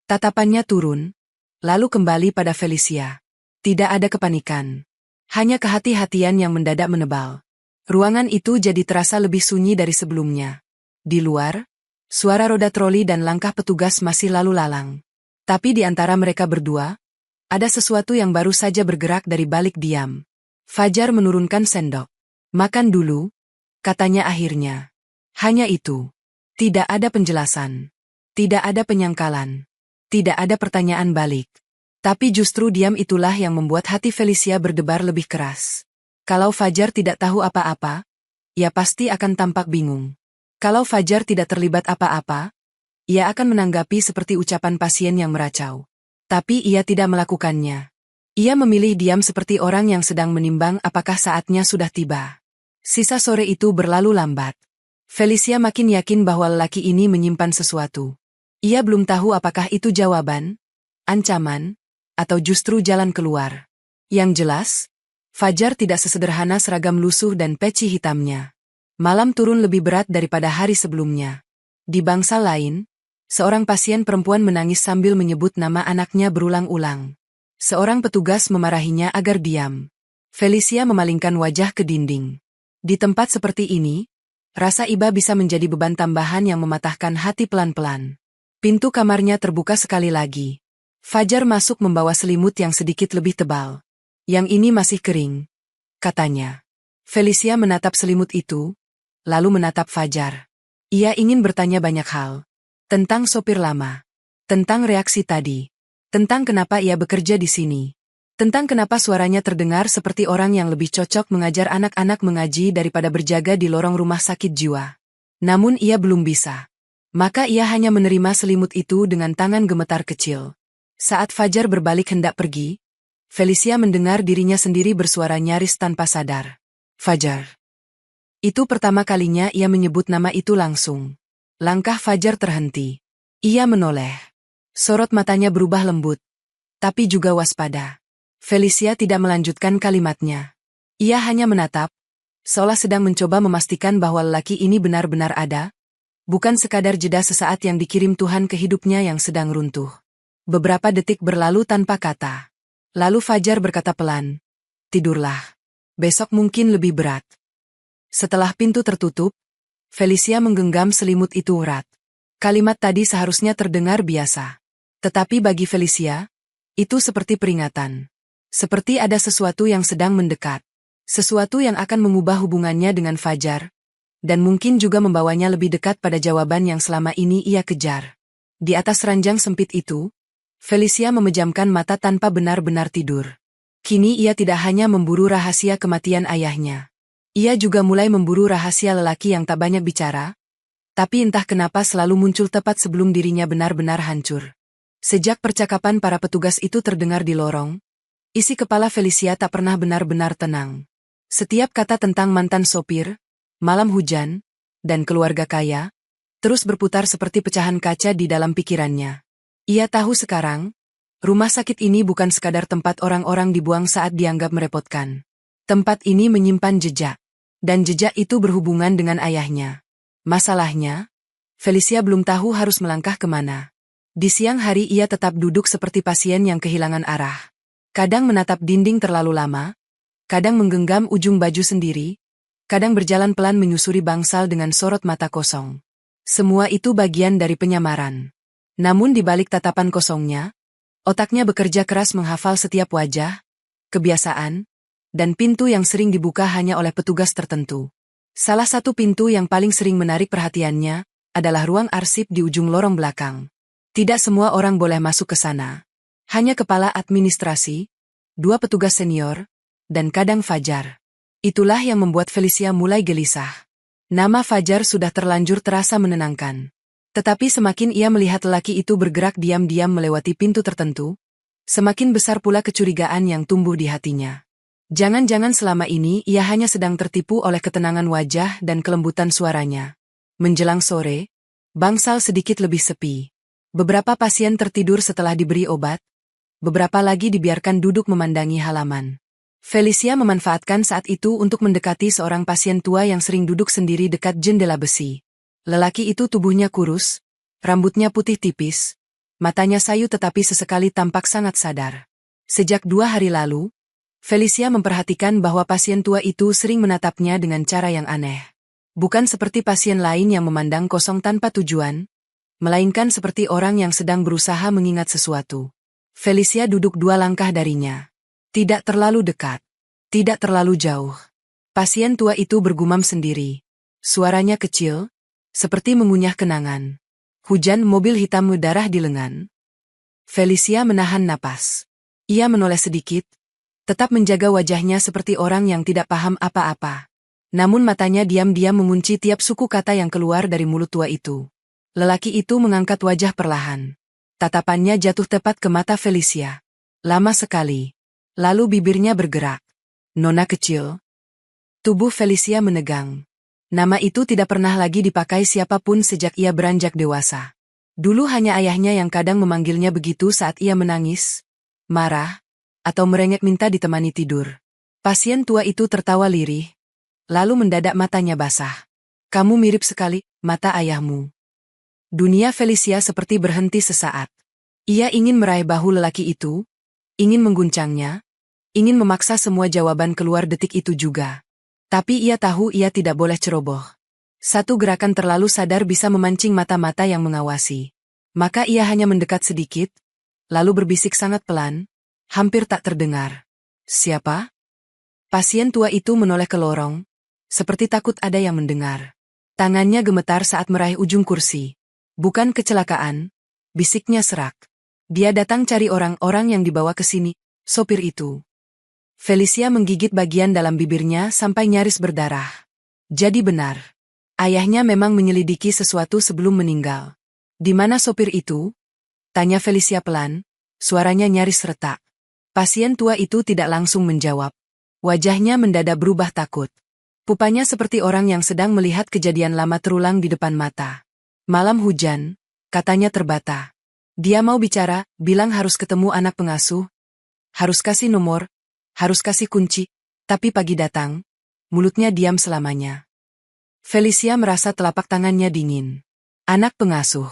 Tatapannya turun, lalu kembali pada Felicia. Tidak ada kepanikan. Hanya kehati-hatian yang mendadak menebal. Ruangan itu jadi terasa lebih sunyi dari sebelumnya. Di luar, suara roda troli dan langkah petugas masih lalu lalang. Tapi di antara mereka berdua, ada sesuatu yang baru saja bergerak dari balik diam. Fajar menurunkan sendok. Makan dulu, katanya akhirnya. Hanya itu. Tidak ada penjelasan. Tidak ada penyangkalan. Tidak ada pertanyaan balik. Tapi justru diam itulah yang membuat hati Felicia berdebar lebih keras. Kalau Fajar tidak tahu apa-apa, ia pasti akan tampak bingung. Kalau Fajar tidak terlibat apa-apa, ia akan menanggapi seperti ucapan pasien yang meracau. Tapi ia tidak melakukannya. Ia memilih diam seperti orang yang sedang menimbang apakah saatnya sudah tiba. Sisa sore itu berlalu lambat. Felicia makin yakin bahwa lelaki ini menyimpan sesuatu. Ia belum tahu apakah itu jawaban, ancaman, atau justru jalan keluar. Yang jelas, Fajar tidak sesederhana seragam lusuh dan peci hitamnya. Malam turun lebih berat daripada hari sebelumnya. Di bangsal lain, seorang pasien perempuan menangis sambil menyebut nama anaknya berulang-ulang. Seorang petugas memarahinya agar diam. Felicia memalingkan wajah ke dinding. Di tempat seperti ini, rasa iba bisa menjadi beban tambahan yang mematahkan hati pelan-pelan. Pintu kamarnya terbuka sekali lagi. Fajar masuk membawa selimut yang sedikit lebih tebal. Yang ini masih kering, katanya. Felicia menatap selimut itu, lalu menatap Fajar. Ia ingin bertanya banyak hal. Tentang sopir lama. Tentang reaksi tadi. Tentang kenapa ia bekerja di sini. Tentang kenapa suaranya terdengar seperti orang yang lebih cocok mengajar anak-anak mengaji daripada berjaga di lorong rumah sakit jiwa. Namun ia belum bisa. Maka ia hanya menerima selimut itu dengan tangan gemetar kecil. Saat Fajar berbalik hendak pergi, Felicia mendengar dirinya sendiri bersuara nyaris tanpa sadar. Fajar. Itu pertama kalinya ia menyebut nama itu langsung. Langkah Fajar terhenti. Ia menoleh. Sorot matanya berubah lembut, tapi juga waspada. Felicia tidak melanjutkan kalimatnya. Ia hanya menatap, seolah sedang mencoba memastikan bahwa lelaki ini benar-benar ada, bukan sekadar jeda sesaat yang dikirim Tuhan ke hidupnya yang sedang runtuh. Beberapa detik berlalu tanpa kata. Lalu Fajar berkata pelan, tidurlah. Besok mungkin lebih berat. Setelah pintu tertutup, Felicia menggenggam selimut itu erat. Kalimat tadi seharusnya terdengar biasa. Tetapi bagi Felicia, itu seperti peringatan. Seperti ada sesuatu yang sedang mendekat. Sesuatu yang akan mengubah hubungannya dengan Fajar. Dan mungkin juga membawanya lebih dekat pada jawaban yang selama ini ia kejar. Di atas ranjang sempit itu, Felicia memejamkan mata tanpa benar-benar tidur. Kini ia tidak hanya memburu rahasia kematian ayahnya. Ia juga mulai memburu rahasia lelaki yang tak banyak bicara, tapi entah kenapa selalu muncul tepat sebelum dirinya benar-benar hancur. Sejak percakapan para petugas itu terdengar di lorong, isi kepala Felicia tak pernah benar-benar tenang. Setiap kata tentang mantan sopir, malam hujan, dan keluarga kaya, terus berputar seperti pecahan kaca di dalam pikirannya. Ia tahu sekarang, rumah sakit ini bukan sekadar tempat orang-orang dibuang saat dianggap merepotkan. Tempat ini menyimpan jejak, dan jejak itu berhubungan dengan ayahnya. Masalahnya, Felicia belum tahu harus melangkah kemana. Di siang hari ia tetap duduk seperti pasien yang kehilangan arah. Kadang menatap dinding terlalu lama, kadang menggenggam ujung baju sendiri, kadang berjalan pelan menyusuri bangsal dengan sorot mata kosong. Semua itu bagian dari penyamaran. Namun di balik tatapan kosongnya, otaknya bekerja keras menghafal setiap wajah, kebiasaan, dan pintu yang sering dibuka hanya oleh petugas tertentu. Salah satu pintu yang paling sering menarik perhatiannya adalah ruang arsip di ujung lorong belakang. Tidak semua orang boleh masuk ke sana. Hanya kepala administrasi, 2 petugas senior, dan kadang Fajar. Itulah yang membuat Felicia mulai gelisah. Nama Fajar sudah terlanjur terasa menenangkan. Tetapi semakin ia melihat lelaki itu bergerak diam-diam melewati pintu tertentu, semakin besar pula kecurigaan yang tumbuh di hatinya. Jangan-jangan selama ini ia hanya sedang tertipu oleh ketenangan wajah dan kelembutan suaranya. Menjelang sore, bangsal sedikit lebih sepi. Beberapa pasien tertidur setelah diberi obat, beberapa lagi dibiarkan duduk memandangi halaman. Felicia memanfaatkan saat itu untuk mendekati seorang pasien tua yang sering duduk sendiri dekat jendela besi. Lelaki itu tubuhnya kurus, rambutnya putih tipis, matanya sayu tetapi sesekali tampak sangat sadar. Sejak 2 hari lalu, Felicia memperhatikan bahwa pasien tua itu sering menatapnya dengan cara yang aneh. Bukan seperti pasien lain yang memandang kosong tanpa tujuan, melainkan seperti orang yang sedang berusaha mengingat sesuatu. Felicia duduk 2 langkah darinya. Tidak terlalu dekat. Tidak terlalu jauh. Pasien tua itu bergumam sendiri. Suaranya kecil, seperti mengunyah kenangan. Hujan mobil hitam mendarah di lengan. Felicia menahan napas. Ia menoleh sedikit, tetap menjaga wajahnya seperti orang yang tidak paham apa-apa. Namun matanya diam-diam mengunci tiap suku kata yang keluar dari mulut tua itu. Lelaki itu mengangkat wajah perlahan. Tatapannya jatuh tepat ke mata Felicia. Lama sekali. Lalu bibirnya bergerak. Nona kecil. Tubuh Felicia menegang. Nama itu tidak pernah lagi dipakai siapapun sejak ia beranjak dewasa. Dulu hanya ayahnya yang kadang memanggilnya begitu saat ia menangis, marah, atau merengek minta ditemani tidur. Pasien tua itu tertawa lirih, lalu mendadak matanya basah. Kamu mirip sekali, mata ayahmu. Dunia Felicia seperti berhenti sesaat. Ia ingin meraih bahu lelaki itu, ingin mengguncangnya, ingin memaksa semua jawaban keluar detik itu juga. Tapi ia tahu ia tidak boleh ceroboh. Satu gerakan terlalu sadar bisa memancing mata-mata yang mengawasi. Maka ia hanya mendekat sedikit, lalu berbisik sangat pelan, hampir tak terdengar. Siapa? Pasien tua itu menoleh ke lorong, seperti takut ada yang mendengar. Tangannya gemetar saat meraih ujung kursi. Bukan kecelakaan, bisiknya serak. Dia datang cari orang-orang yang dibawa ke sini, sopir itu. Felicia menggigit bagian dalam bibirnya sampai nyaris berdarah. Jadi benar. Ayahnya memang menyelidiki sesuatu sebelum meninggal. Di mana sopir itu? Tanya Felicia pelan, suaranya nyaris retak. Pasien tua itu tidak langsung menjawab. Wajahnya mendadak berubah takut. Pupanya seperti orang yang sedang melihat kejadian lama terulang di depan mata. Malam hujan, katanya terbata. Dia mau bicara, bilang harus ketemu anak pengasuh, harus kasih nomor, harus kasih kunci, tapi pagi datang, mulutnya diam selamanya. Felicia merasa telapak tangannya dingin. Anak pengasuh.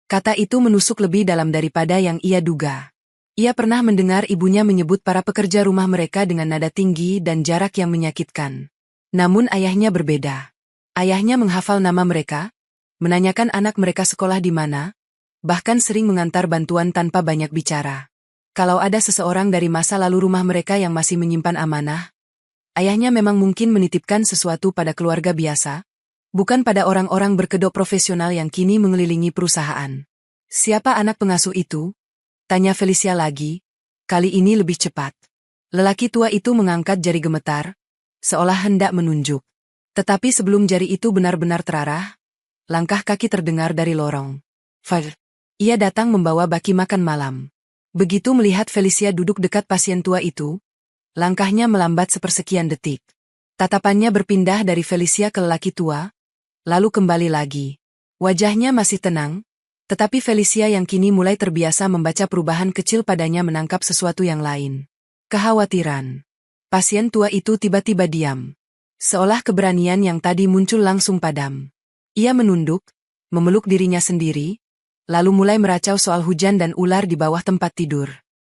Kata itu menusuk lebih dalam daripada yang ia duga. Ia pernah mendengar ibunya menyebut para pekerja rumah mereka dengan nada tinggi dan jarak yang menyakitkan. Namun ayahnya berbeda. Ayahnya menghafal nama mereka, menanyakan anak mereka sekolah di mana, bahkan sering mengantar bantuan tanpa banyak bicara. Kalau ada seseorang dari masa lalu rumah mereka yang masih menyimpan amanah, ayahnya memang mungkin menitipkan sesuatu pada keluarga biasa, bukan pada orang-orang berkedok profesional yang kini mengelilingi perusahaan. Siapa anak pengasuh itu? Tanya Felicia lagi, kali ini lebih cepat. Lelaki tua itu mengangkat jari gemetar, seolah hendak menunjuk. Tetapi sebelum jari itu benar-benar terarah, langkah kaki terdengar dari lorong. Fadl. Ia datang membawa baki makan malam. Begitu melihat Felicia duduk dekat pasien tua itu, langkahnya melambat sepersekian detik. Tatapannya berpindah dari Felicia ke lelaki tua, lalu kembali lagi. Wajahnya masih tenang, tetapi Felicia yang kini mulai terbiasa membaca perubahan kecil padanya menangkap sesuatu yang lain. Kekhawatiran. Pasien tua itu tiba-tiba diam. Seolah keberanian yang tadi muncul langsung padam. Ia menunduk, memeluk dirinya sendiri, lalu mulai meracau soal hujan dan ular di bawah tempat tidur.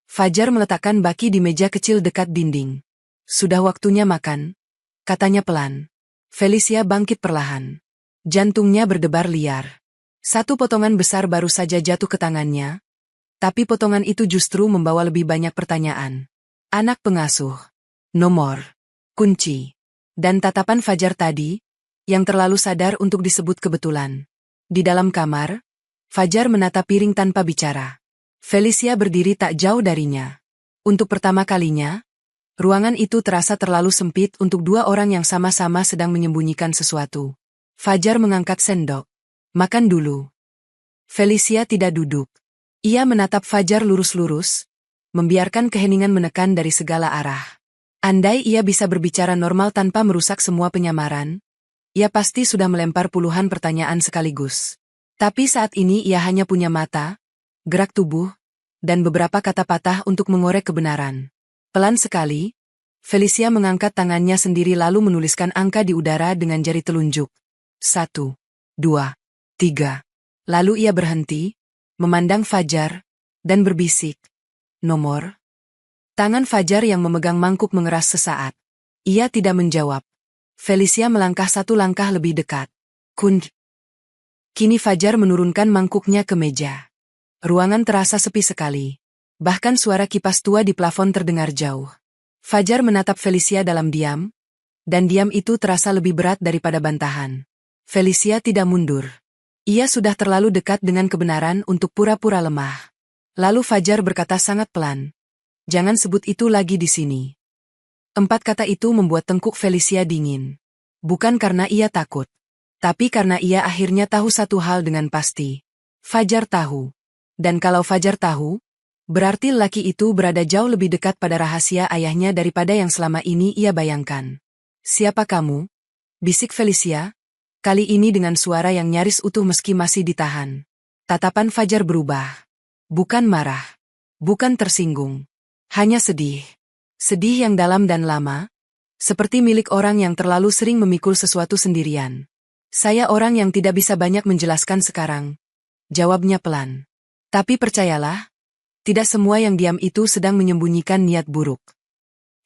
Fajar meletakkan baki di meja kecil dekat dinding. Sudah waktunya makan, katanya pelan. Felicia bangkit perlahan. Jantungnya berdebar liar. Satu potongan besar baru saja jatuh ke tangannya, tapi potongan itu justru membawa lebih banyak pertanyaan. Anak pengasuh, nomor, kunci, dan tatapan Fajar tadi, yang terlalu sadar untuk disebut kebetulan. Di dalam kamar, Fajar menatap piring tanpa bicara. Felicia berdiri tak jauh darinya. Untuk pertama kalinya, ruangan itu terasa terlalu sempit untuk dua orang yang sama-sama sedang menyembunyikan sesuatu. Fajar mengangkat sendok. Makan dulu. Felicia tidak duduk. Ia menatap Fajar lurus-lurus, membiarkan keheningan menekan dari segala arah. Andai ia bisa berbicara normal tanpa merusak semua penyamaran, ia pasti sudah melempar puluhan pertanyaan sekaligus. Tapi saat ini ia hanya punya mata, gerak tubuh, dan beberapa kata patah untuk mengorek kebenaran. Pelan sekali, Felicia mengangkat tangannya sendiri lalu menuliskan angka di udara dengan jari telunjuk. 1, 2, 3. Lalu ia berhenti, memandang Fajar, dan berbisik. Nomor. Tangan Fajar yang memegang mangkuk mengeras sesaat. Ia tidak menjawab. Felicia melangkah satu langkah lebih dekat. Kini Fajar menurunkan mangkuknya ke meja. Ruangan terasa sepi sekali. Bahkan suara kipas tua di plafon terdengar jauh. Fajar menatap Felicia dalam diam, dan diam itu terasa lebih berat daripada bantahan. Felicia tidak mundur. Ia sudah terlalu dekat dengan kebenaran untuk pura-pura lemah. Lalu Fajar berkata sangat pelan, "Jangan sebut itu lagi di sini." 4 kata itu membuat tengkuk Felicia dingin. Bukan karena ia takut, tapi karena ia akhirnya tahu satu hal dengan pasti. Fajar tahu. Dan kalau Fajar tahu, berarti lelaki itu berada jauh lebih dekat pada rahasia ayahnya daripada yang selama ini ia bayangkan. "Siapa kamu?" bisik Felicia, kali ini dengan suara yang nyaris utuh meski masih ditahan. Tatapan Fajar berubah. Bukan marah. Bukan tersinggung. Hanya sedih. Sedih yang dalam dan lama, seperti milik orang yang terlalu sering memikul sesuatu sendirian. "Saya orang yang tidak bisa banyak menjelaskan sekarang," jawabnya pelan. "Tapi percayalah, tidak semua yang diam itu sedang menyembunyikan niat buruk."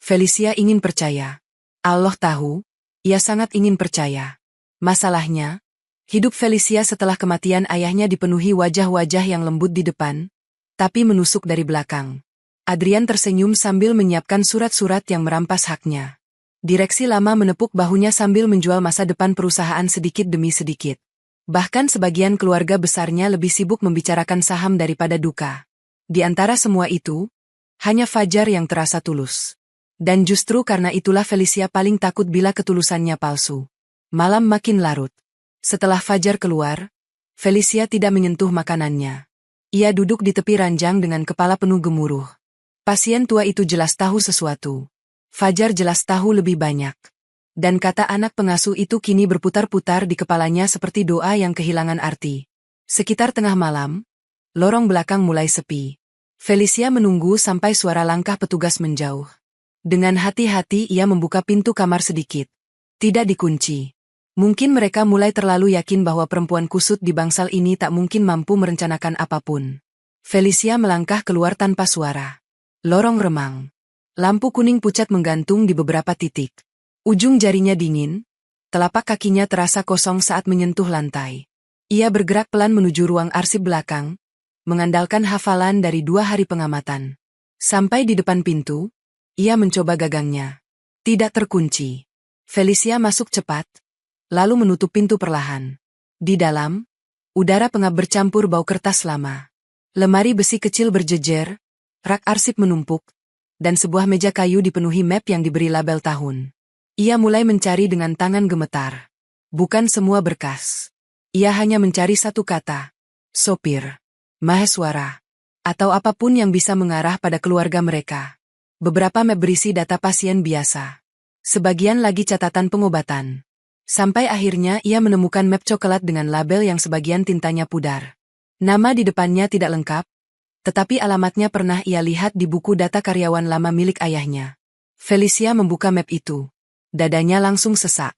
Felicia ingin percaya. Allah tahu, ia sangat ingin percaya. Masalahnya, hidup Felicia setelah kematian ayahnya dipenuhi wajah-wajah yang lembut di depan, tapi menusuk dari belakang. Adrian tersenyum sambil menyiapkan surat-surat yang merampas haknya. Direksi lama menepuk bahunya sambil menjual masa depan perusahaan sedikit demi sedikit. Bahkan sebagian keluarga besarnya lebih sibuk membicarakan saham daripada duka. Di antara semua itu, hanya Fajar yang terasa tulus. Dan justru karena itulah Felicia paling takut bila ketulusannya palsu. Malam makin larut. Setelah Fajar keluar, Felicia tidak menyentuh makanannya. Ia duduk di tepi ranjang dengan kepala penuh gemuruh. Pasien tua itu jelas tahu sesuatu. Fajar jelas tahu lebih banyak. Dan kata anak pengasuh itu kini berputar-putar di kepalanya seperti doa yang kehilangan arti. Sekitar tengah malam, lorong belakang mulai sepi. Felicia menunggu sampai suara langkah petugas menjauh. Dengan hati-hati ia membuka pintu kamar sedikit. Tidak dikunci. Mungkin mereka mulai terlalu yakin bahwa perempuan kusut di bangsal ini tak mungkin mampu merencanakan apapun. Felicia melangkah keluar tanpa suara. Lorong remang. Lampu kuning pucat menggantung di beberapa titik. Ujung jarinya dingin, telapak kakinya terasa kosong saat menyentuh lantai. Ia bergerak pelan menuju ruang arsip belakang, mengandalkan hafalan dari 2 hari pengamatan. Sampai di depan pintu, ia mencoba gagangnya. Tidak terkunci. Felicia masuk cepat, lalu menutup pintu perlahan. Di dalam, udara pengap bercampur bau kertas lama. Lemari besi kecil berjejer, rak arsip menumpuk, dan sebuah meja kayu dipenuhi map yang diberi label tahun. Ia mulai mencari dengan tangan gemetar. Bukan semua berkas. Ia hanya mencari satu kata. Sopir. Maheswara. Atau apapun yang bisa mengarah pada keluarga mereka. Beberapa map berisi data pasien biasa. Sebagian lagi catatan pengobatan. Sampai akhirnya ia menemukan map coklat dengan label yang sebagian tintanya pudar. Nama di depannya tidak lengkap, tetapi alamatnya pernah ia lihat di buku data karyawan lama milik ayahnya. Felicia membuka map itu. Dadanya langsung sesak.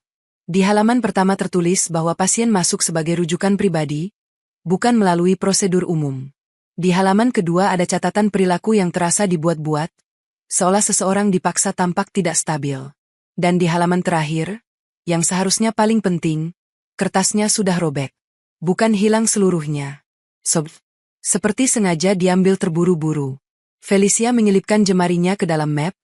Di halaman pertama tertulis bahwa pasien masuk sebagai rujukan pribadi, bukan melalui prosedur umum. Di halaman kedua ada catatan perilaku yang terasa dibuat-buat, seolah seseorang dipaksa tampak tidak stabil. Dan di halaman terakhir, yang seharusnya paling penting, kertasnya sudah robek. Bukan hilang seluruhnya. Seperti sengaja diambil terburu-buru. Felicia menyelipkan jemarinya ke dalam map,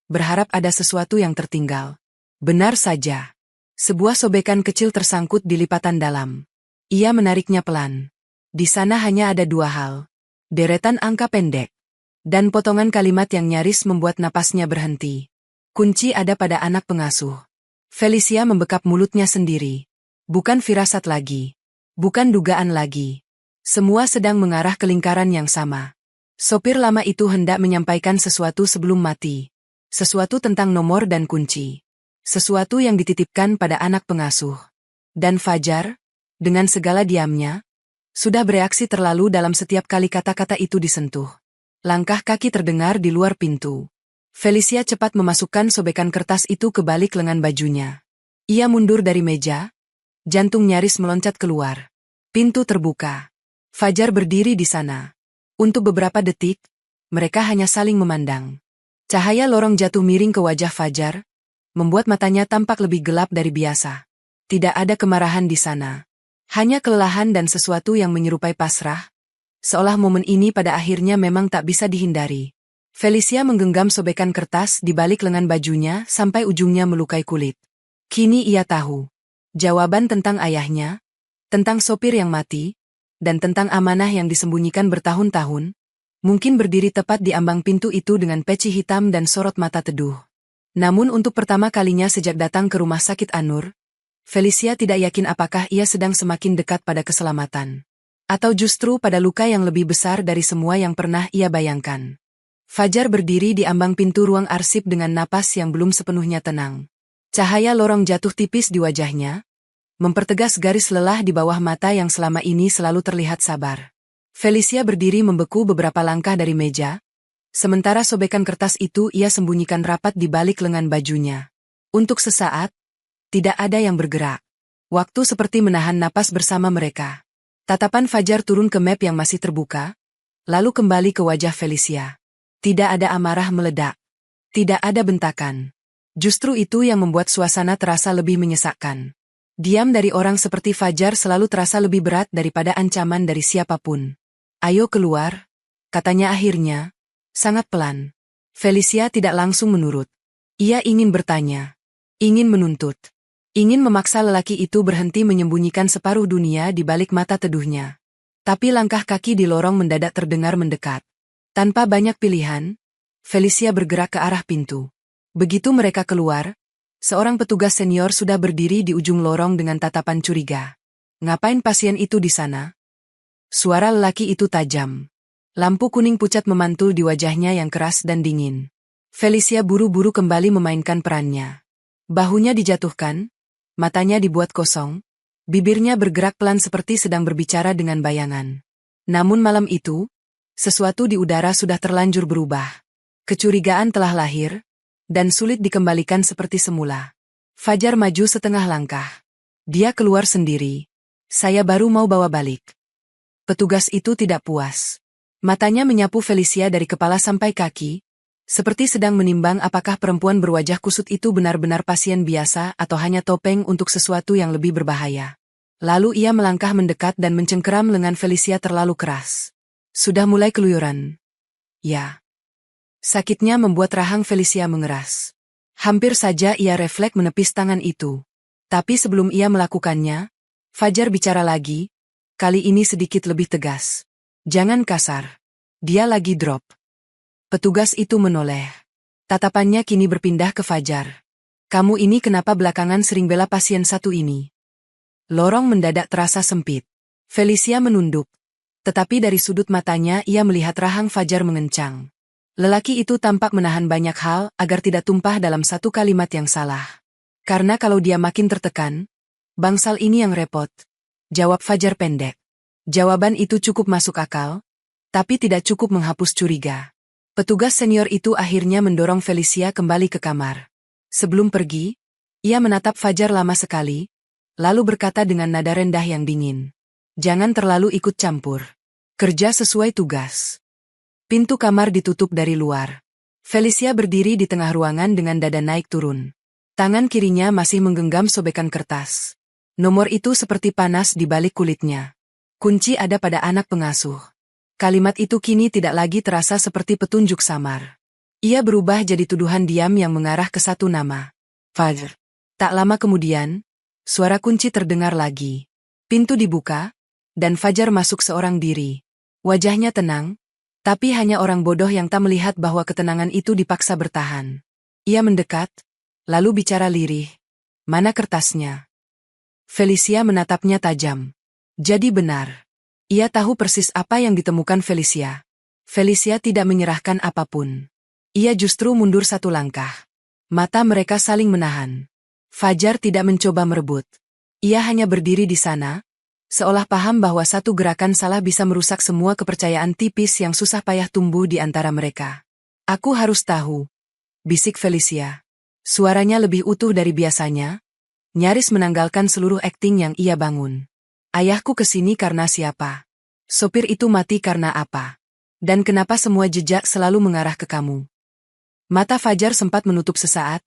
berharap ada sesuatu yang tertinggal. Benar saja. Sebuah sobekan kecil tersangkut di lipatan dalam. Ia menariknya pelan. Di sana hanya ada dua hal. Deretan angka pendek. Dan potongan kalimat yang nyaris membuat napasnya berhenti. Kunci ada pada anak pengasuh. Felicia membekap mulutnya sendiri. Bukan firasat lagi. Bukan dugaan lagi. Semua sedang mengarah ke lingkaran yang sama. Sopir lama itu hendak menyampaikan sesuatu sebelum mati. Sesuatu tentang nomor dan kunci. Sesuatu yang dititipkan pada anak pengasuh. Dan Fajar, dengan segala diamnya, sudah bereaksi terlalu dalam setiap kali kata-kata itu disentuh. Langkah kaki terdengar di luar pintu. Felicia cepat memasukkan sobekan kertas itu ke balik lengan bajunya. Ia mundur dari meja, jantung nyaris meloncat keluar. Pintu terbuka. Fajar berdiri di sana. Untuk beberapa detik, mereka hanya saling memandang. Cahaya lorong jatuh miring ke wajah Fajar, membuat matanya tampak lebih gelap dari biasa. Tidak ada kemarahan di sana. Hanya kelelahan dan sesuatu yang menyerupai pasrah, seolah momen ini pada akhirnya memang tak bisa dihindari. Felicia menggenggam sobekan kertas di balik lengan bajunya sampai ujungnya melukai kulit. Kini ia tahu. Jawaban tentang ayahnya, tentang sopir yang mati, dan tentang amanah yang disembunyikan bertahun-tahun, mungkin berdiri tepat di ambang pintu itu dengan peci hitam dan sorot mata teduh. Namun untuk pertama kalinya sejak datang ke rumah sakit Anur, Felicia tidak yakin apakah ia sedang semakin dekat pada keselamatan. Atau justru pada luka yang lebih besar dari semua yang pernah ia bayangkan. Fajar berdiri di ambang pintu ruang arsip dengan napas yang belum sepenuhnya tenang. Cahaya lorong jatuh tipis di wajahnya, mempertegas garis lelah di bawah mata yang selama ini selalu terlihat sabar. Felicia berdiri membeku beberapa langkah dari meja, sementara sobekan kertas itu ia sembunyikan rapat di balik lengan bajunya. Untuk sesaat, tidak ada yang bergerak. Waktu seperti menahan napas bersama mereka. Tatapan Fajar turun ke map yang masih terbuka, lalu kembali ke wajah Felicia. Tidak ada amarah meledak. Tidak ada bentakan. Justru itu yang membuat suasana terasa lebih menyesakkan. Diam dari orang seperti Fajar selalu terasa lebih berat daripada ancaman dari siapapun. Ayo keluar, katanya akhirnya, sangat pelan. Felicia tidak langsung menurut. Ia ingin bertanya, ingin menuntut, ingin memaksa lelaki itu berhenti menyembunyikan separuh dunia di balik mata teduhnya. Tapi langkah kaki di lorong mendadak terdengar mendekat. Tanpa banyak pilihan, Felicia bergerak ke arah pintu. Begitu mereka keluar, seorang petugas senior sudah berdiri di ujung lorong dengan tatapan curiga. Ngapain pasien itu di sana? Suara lelaki itu tajam. Lampu kuning pucat memantul di wajahnya yang keras dan dingin. Felicia buru-buru kembali memainkan perannya. Bahunya dijatuhkan, matanya dibuat kosong, bibirnya bergerak pelan seperti sedang berbicara dengan bayangan. Namun malam itu, sesuatu di udara sudah terlanjur berubah. Kecurigaan telah lahir, dan sulit dikembalikan seperti semula. Fajar maju setengah langkah. Dia keluar sendiri. Saya baru mau bawa balik. Petugas itu tidak puas. Matanya menyapu Felicia dari kepala sampai kaki, seperti sedang menimbang apakah perempuan berwajah kusut itu benar-benar pasien biasa atau hanya topeng untuk sesuatu yang lebih berbahaya. Lalu ia melangkah mendekat dan mencengkeram lengan Felicia terlalu keras. Sudah mulai keluyuran. Ya. Sakitnya membuat rahang Felicia mengeras. Hampir saja ia refleks menepis tangan itu. Tapi sebelum ia melakukannya, Fajar bicara lagi, kali ini sedikit lebih tegas. Jangan kasar. Dia lagi drop. Petugas itu menoleh. Tatapannya kini berpindah ke Fajar. Kamu ini kenapa belakangan sering bela pasien satu ini? Lorong mendadak terasa sempit. Felicia menunduk. Tetapi dari sudut matanya ia melihat rahang Fajar mengencang. Lelaki itu tampak menahan banyak hal agar tidak tumpah dalam satu kalimat yang salah. Karena kalau dia makin tertekan, bangsal ini yang repot. Jawab Fajar pendek. Jawaban itu cukup masuk akal, tapi tidak cukup menghapus curiga. Petugas senior itu akhirnya mendorong Felicia kembali ke kamar. Sebelum pergi, ia menatap Fajar lama sekali, lalu berkata dengan nada rendah yang dingin. Jangan terlalu ikut campur. Kerja sesuai tugas. Pintu kamar ditutup dari luar. Felicia berdiri di tengah ruangan dengan dada naik turun. Tangan kirinya masih menggenggam sobekan kertas. Nomor itu seperti panas di balik kulitnya. Kunci ada pada anak pengasuh. Kalimat itu kini tidak lagi terasa seperti petunjuk samar. Ia berubah jadi tuduhan diam yang mengarah ke satu nama. Fajar. Tak lama kemudian, suara kunci terdengar lagi. Pintu dibuka, dan Fajar masuk seorang diri. Wajahnya tenang, tapi hanya orang bodoh yang tak melihat bahwa ketenangan itu dipaksa bertahan. Ia mendekat, lalu bicara lirih. Mana kertasnya? Felicia menatapnya tajam. Jadi benar. Ia tahu persis apa yang ditemukan Felicia. Felicia tidak menyerahkan apapun. Ia justru mundur satu langkah. Mata mereka saling menahan. Fajar tidak mencoba merebut. Ia hanya berdiri di sana, seolah paham bahwa satu gerakan salah bisa merusak semua kepercayaan tipis yang susah payah tumbuh di antara mereka. Aku harus tahu, bisik Felicia. Suaranya lebih utuh dari biasanya, nyaris menanggalkan seluruh akting yang ia bangun. Ayahku kesini karena siapa? Sopir itu mati karena apa? Dan kenapa semua jejak selalu mengarah ke kamu? Mata Fajar sempat menutup sesaat,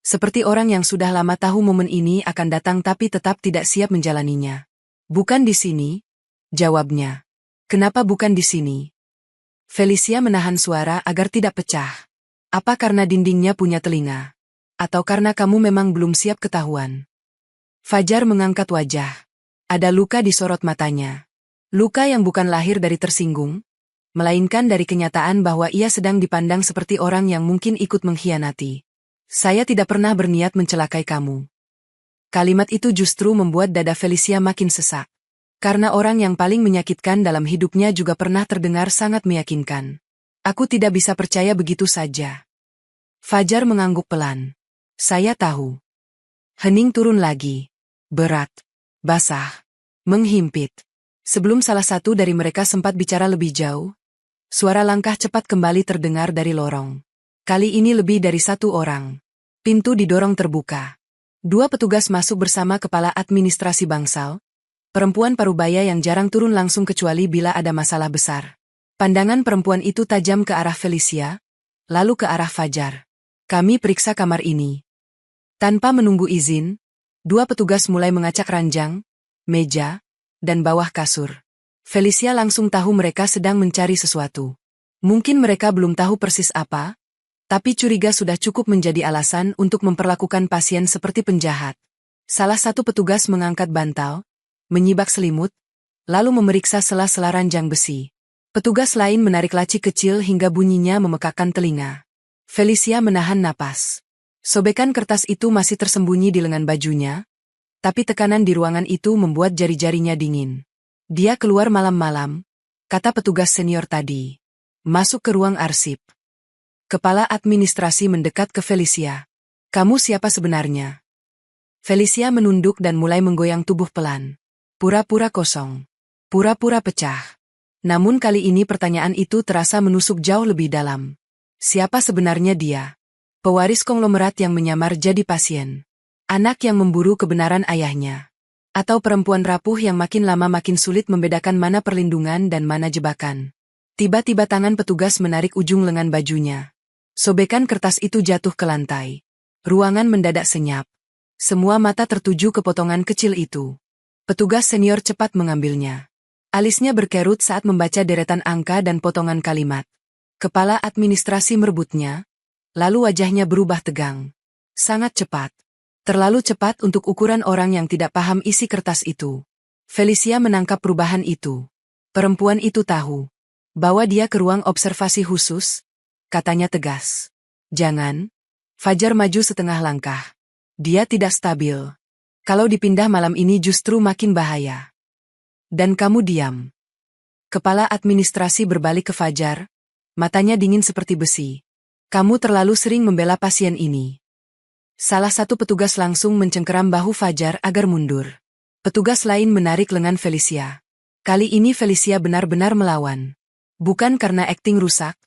seperti orang yang sudah lama tahu momen ini akan datang tapi tetap tidak siap menjalaninya. Bukan di sini, jawabnya. Kenapa bukan di sini? Felicia menahan suara agar tidak pecah. Apa karena dindingnya punya telinga? Atau karena kamu memang belum siap ketahuan? Fajar mengangkat wajah. Ada luka di sorot matanya. Luka yang bukan lahir dari tersinggung, melainkan dari kenyataan bahwa ia sedang dipandang seperti orang yang mungkin ikut mengkhianati. Saya tidak pernah berniat mencelakai kamu. Kalimat itu justru membuat dada Felicia makin sesak. Karena orang yang paling menyakitkan dalam hidupnya juga pernah terdengar sangat meyakinkan. Aku tidak bisa percaya begitu saja. Fajar mengangguk pelan. Saya tahu. Hening turun lagi. Berat. Basah. Menghimpit. Sebelum salah satu dari mereka sempat bicara lebih jauh, suara langkah cepat kembali terdengar dari lorong. Kali ini lebih dari satu orang. Pintu didorong terbuka. Dua petugas masuk bersama kepala administrasi bangsal, perempuan parubaya yang jarang turun langsung kecuali bila ada masalah besar. Pandangan perempuan itu tajam ke arah Felicia, lalu ke arah Fajar. Kami periksa kamar ini. Tanpa menunggu izin, dua petugas mulai mengacak ranjang, meja, dan bawah kasur. Felicia langsung tahu mereka sedang mencari sesuatu. Mungkin mereka belum tahu persis apa, tapi curiga sudah cukup menjadi alasan untuk memperlakukan pasien seperti penjahat. Salah satu petugas mengangkat bantal, menyibak selimut, lalu memeriksa sela-sela ranjang besi. Petugas lain menarik laci kecil hingga bunyinya memekakkan telinga. Felicia menahan napas. Sobekan kertas itu masih tersembunyi di lengan bajunya, tapi tekanan di ruangan itu membuat jari-jarinya dingin. Dia keluar malam-malam, kata petugas senior tadi. Masuk ke ruang arsip. Kepala administrasi mendekat ke Felicia. Kamu siapa sebenarnya? Felicia menunduk dan mulai menggoyang tubuh pelan. Pura-pura kosong. Pura-pura pecah. Namun kali ini pertanyaan itu terasa menusuk jauh lebih dalam. Siapa sebenarnya dia? Pewaris konglomerat yang menyamar jadi pasien. Anak yang memburu kebenaran ayahnya. Atau perempuan rapuh yang makin lama makin sulit membedakan mana perlindungan dan mana jebakan. Tiba-tiba tangan petugas menarik ujung lengan bajunya. Sobekan kertas itu jatuh ke lantai. Ruangan mendadak senyap. Semua mata tertuju ke potongan kecil itu. Petugas senior cepat mengambilnya. Alisnya berkerut saat membaca deretan angka dan potongan kalimat. Kepala administrasi merebutnya, lalu wajahnya berubah tegang. Sangat cepat. Terlalu cepat untuk ukuran orang yang tidak paham isi kertas itu. Felicia menangkap perubahan itu. Perempuan itu tahu bahwa dia ke ruang observasi khusus, katanya tegas. Jangan. Fajar maju setengah langkah. Dia tidak stabil. Kalau dipindah malam ini justru makin bahaya. Dan kamu diam. Kepala administrasi berbalik ke Fajar, Matanya dingin seperti besi. Kamu terlalu sering membela pasien ini. Salah satu petugas langsung mencengkeram bahu Fajar agar mundur. Petugas lain menarik lengan Felicia. Kali ini Felicia benar-benar melawan. Bukan karena akting rusak,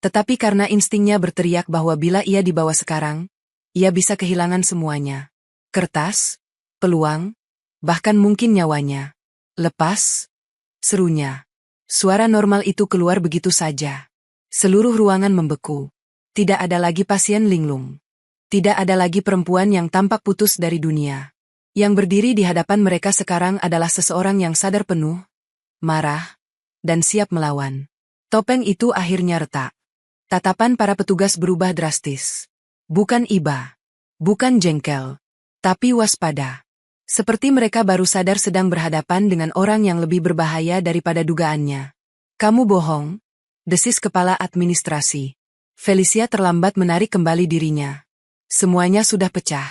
tetapi karena instingnya berteriak bahwa bila ia dibawa sekarang, ia bisa kehilangan semuanya. Kertas, peluang, bahkan mungkin nyawanya. Lepas, serunya. Suara normal itu keluar begitu saja. Seluruh ruangan membeku. Tidak ada lagi pasien linglung. Tidak ada lagi perempuan yang tampak putus dari dunia. Yang berdiri di hadapan mereka sekarang adalah seseorang yang sadar penuh, marah, dan siap melawan. Topeng itu akhirnya retak. Tatapan para petugas berubah drastis. Bukan iba, bukan jengkel, tapi waspada. Seperti mereka baru sadar sedang berhadapan dengan orang yang lebih berbahaya daripada dugaannya. Kamu bohong, desis kepala administrasi. Felicia terlambat menarik kembali dirinya. Semuanya sudah pecah.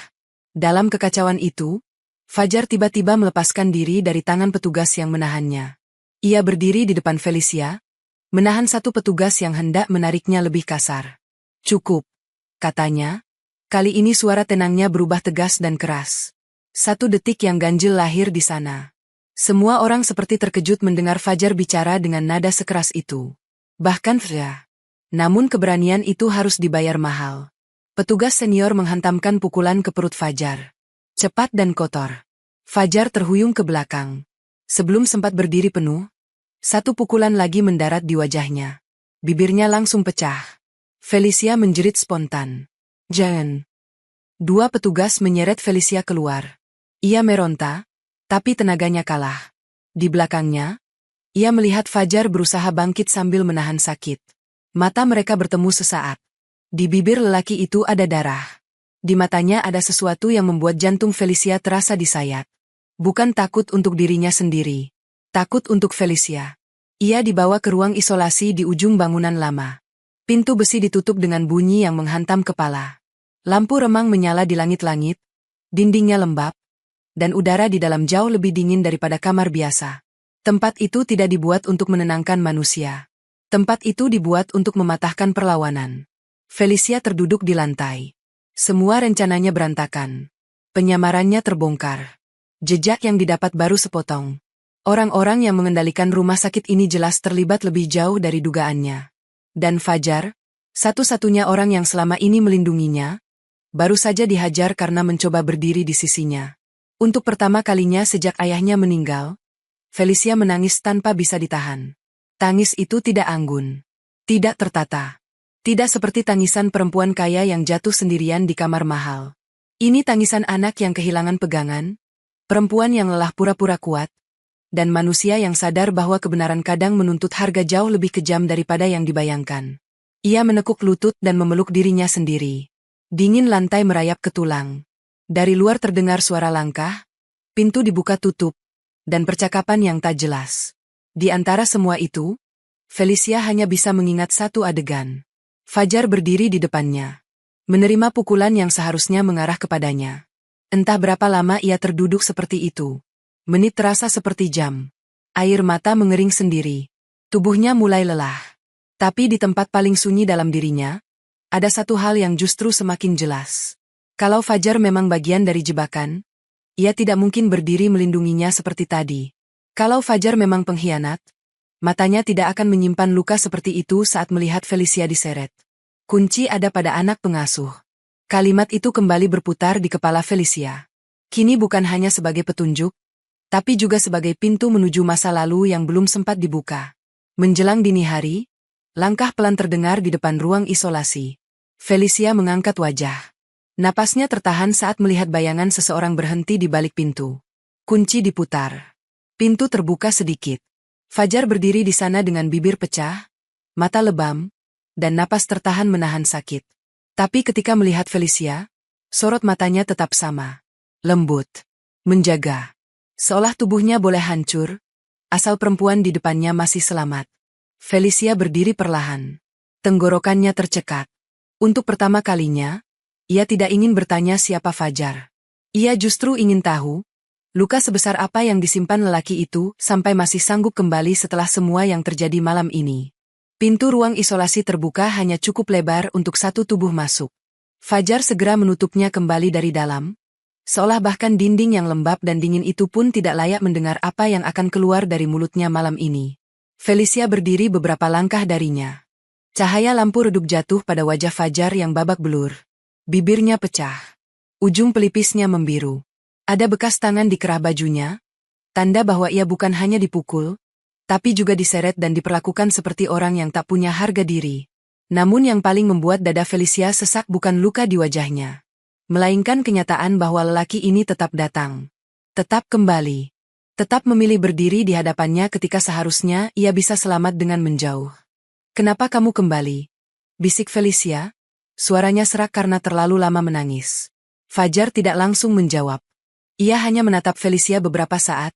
Dalam kekacauan itu, Fajar tiba-tiba melepaskan diri dari tangan petugas yang menahannya. Ia berdiri di depan Felicia, menahan satu petugas yang hendak menariknya lebih kasar. Cukup, katanya. Kali ini suara tenangnya berubah tegas dan keras. 1 detik yang ganjil lahir di sana. Semua orang seperti terkejut mendengar Fajar bicara dengan nada sekeras itu. Bahkan Fya. Namun keberanian itu harus dibayar mahal. Petugas senior menghantamkan pukulan ke perut Fajar. Cepat dan kotor. Fajar terhuyung ke belakang. Sebelum sempat berdiri penuh, 1 pukulan lagi mendarat di wajahnya. Bibirnya langsung pecah. Felicia menjerit spontan. Jangan. 2 petugas menyeret Felicia keluar. Ia meronta, tapi tenaganya kalah. Di belakangnya, ia melihat Fajar berusaha bangkit sambil menahan sakit. Mata mereka bertemu sesaat. Di bibir lelaki itu ada darah. Di matanya ada sesuatu yang membuat jantung Felicia terasa disayat. Bukan takut untuk dirinya sendiri. Takut untuk Felicia. Ia dibawa ke ruang isolasi di ujung bangunan lama. Pintu besi ditutup dengan bunyi yang menghantam kepala. Lampu remang menyala di langit-langit, dindingnya lembab, dan udara di dalam jauh lebih dingin daripada kamar biasa. Tempat itu tidak dibuat untuk menenangkan manusia. Tempat itu dibuat untuk mematahkan perlawanan. Felicia terduduk di lantai. Semua rencananya berantakan. Penyamarannya terbongkar. Jejak yang didapat baru sepotong. Orang-orang yang mengendalikan rumah sakit ini jelas terlibat lebih jauh dari dugaannya. Dan Fajar, satu-satunya orang yang selama ini melindunginya, baru saja dihajar karena mencoba berdiri di sisinya. Untuk pertama kalinya sejak ayahnya meninggal, Felicia menangis tanpa bisa ditahan. Tangis itu tidak anggun, tidak tertata. Tidak seperti tangisan perempuan kaya yang jatuh sendirian di kamar mahal. Ini tangisan anak yang kehilangan pegangan, perempuan yang lelah pura-pura kuat, dan manusia yang sadar bahwa kebenaran kadang menuntut harga jauh lebih kejam daripada yang dibayangkan. Ia menekuk lutut dan memeluk dirinya sendiri. Dingin lantai merayap ke tulang. Dari luar terdengar suara langkah, pintu dibuka tutup, dan percakapan yang tak jelas. Di antara semua itu, Felicia hanya bisa mengingat satu adegan. Fajar berdiri di depannya, menerima pukulan yang seharusnya mengarah kepadanya. Entah berapa lama ia terduduk seperti itu. Menit terasa seperti jam. Air mata mengering sendiri. Tubuhnya mulai lelah. Tapi di tempat paling sunyi dalam dirinya, ada satu hal yang justru semakin jelas. Kalau Fajar memang bagian dari jebakan, ia tidak mungkin berdiri melindunginya seperti tadi. Kalau Fajar memang pengkhianat, matanya tidak akan menyimpan luka seperti itu saat melihat Felicia diseret. Kunci ada pada anak pengasuh. Kalimat itu kembali berputar di kepala Felicia. Kini bukan hanya sebagai petunjuk, tapi juga sebagai pintu menuju masa lalu yang belum sempat dibuka. Menjelang dini hari, langkah pelan terdengar di depan ruang isolasi. Felicia mengangkat wajah. Napasnya tertahan saat melihat bayangan seseorang berhenti di balik pintu. Kunci diputar. Pintu terbuka sedikit. Fajar berdiri di sana dengan bibir pecah, mata lebam, dan napas tertahan menahan sakit. Tapi ketika melihat Felicia, sorot matanya tetap sama. Lembut. Menjaga. Seolah tubuhnya boleh hancur, asal perempuan di depannya masih selamat. Felicia berdiri perlahan. Tenggorokannya tercekat. Untuk pertama kalinya, ia tidak ingin bertanya siapa Fajar. Ia justru ingin tahu, luka sebesar apa yang disimpan lelaki itu sampai masih sanggup kembali setelah semua yang terjadi malam ini. Pintu ruang isolasi terbuka hanya cukup lebar untuk satu tubuh masuk. Fajar segera menutupnya kembali dari dalam, seolah bahkan dinding yang lembab dan dingin itu pun tidak layak mendengar apa yang akan keluar dari mulutnya malam ini. Felicia berdiri beberapa langkah darinya. Cahaya lampu redup jatuh pada wajah Fajar yang babak belur. Bibirnya pecah. Ujung pelipisnya membiru. Ada bekas tangan di kerah bajunya, tanda bahwa ia bukan hanya dipukul, tapi juga diseret dan diperlakukan seperti orang yang tak punya harga diri. Namun yang paling membuat dada Felicia sesak bukan luka di wajahnya, melainkan kenyataan bahwa lelaki ini tetap datang. Tetap kembali. Tetap memilih berdiri di hadapannya ketika seharusnya ia bisa selamat dengan menjauh. "Kenapa kamu kembali?" bisik Felicia. Suaranya serak karena terlalu lama menangis. Fajar tidak langsung menjawab. Ia hanya menatap Felicia beberapa saat,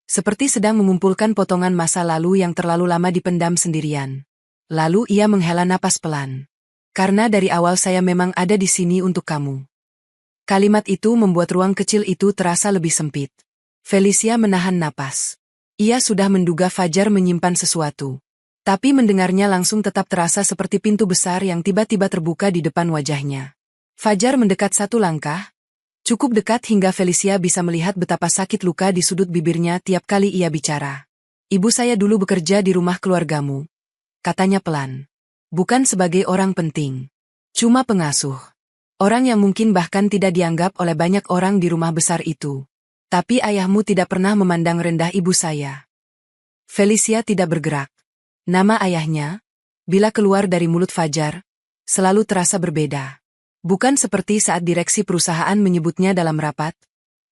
seperti sedang mengumpulkan potongan masa lalu yang terlalu lama dipendam sendirian. Lalu ia menghela napas pelan. "Karena dari awal saya memang ada di sini untuk kamu." Kalimat itu membuat ruang kecil itu terasa lebih sempit. Felicia menahan napas. Ia sudah menduga Fajar menyimpan sesuatu. Tapi mendengarnya langsung tetap terasa seperti pintu besar yang tiba-tiba terbuka di depan wajahnya. Fajar mendekat satu langkah, cukup dekat hingga Felicia bisa melihat betapa sakit luka di sudut bibirnya tiap kali ia bicara. "Ibu saya dulu bekerja di rumah keluargamu," katanya pelan. "Bukan sebagai orang penting. Cuma pengasuh. Orang yang mungkin bahkan tidak dianggap oleh banyak orang di rumah besar itu. Tapi ayahmu tidak pernah memandang rendah ibu saya." Felicia tidak bergerak. Nama ayahnya, bila keluar dari mulut Fajar, selalu terasa berbeda. Bukan seperti saat direksi perusahaan menyebutnya dalam rapat.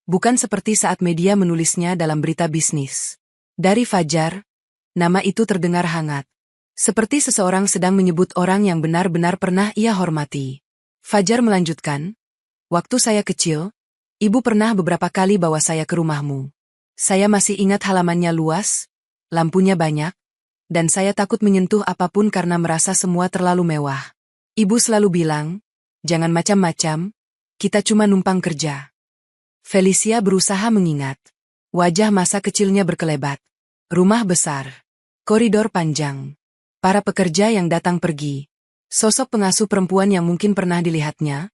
Bukan seperti saat media menulisnya dalam berita bisnis. Dari Fajar, nama itu terdengar hangat. Seperti seseorang sedang menyebut orang yang benar-benar pernah ia hormati. Fajar melanjutkan, "Waktu saya kecil, ibu pernah beberapa kali bawa saya ke rumahmu. Saya masih ingat halamannya luas, lampunya banyak, dan saya takut menyentuh apapun karena merasa semua terlalu mewah. Ibu selalu bilang, 'Jangan macam-macam, kita cuma numpang kerja.'" Felicia berusaha mengingat. Wajah masa kecilnya berkelebat. Rumah besar. Koridor panjang. Para pekerja yang datang pergi. Sosok pengasuh perempuan yang mungkin pernah dilihatnya,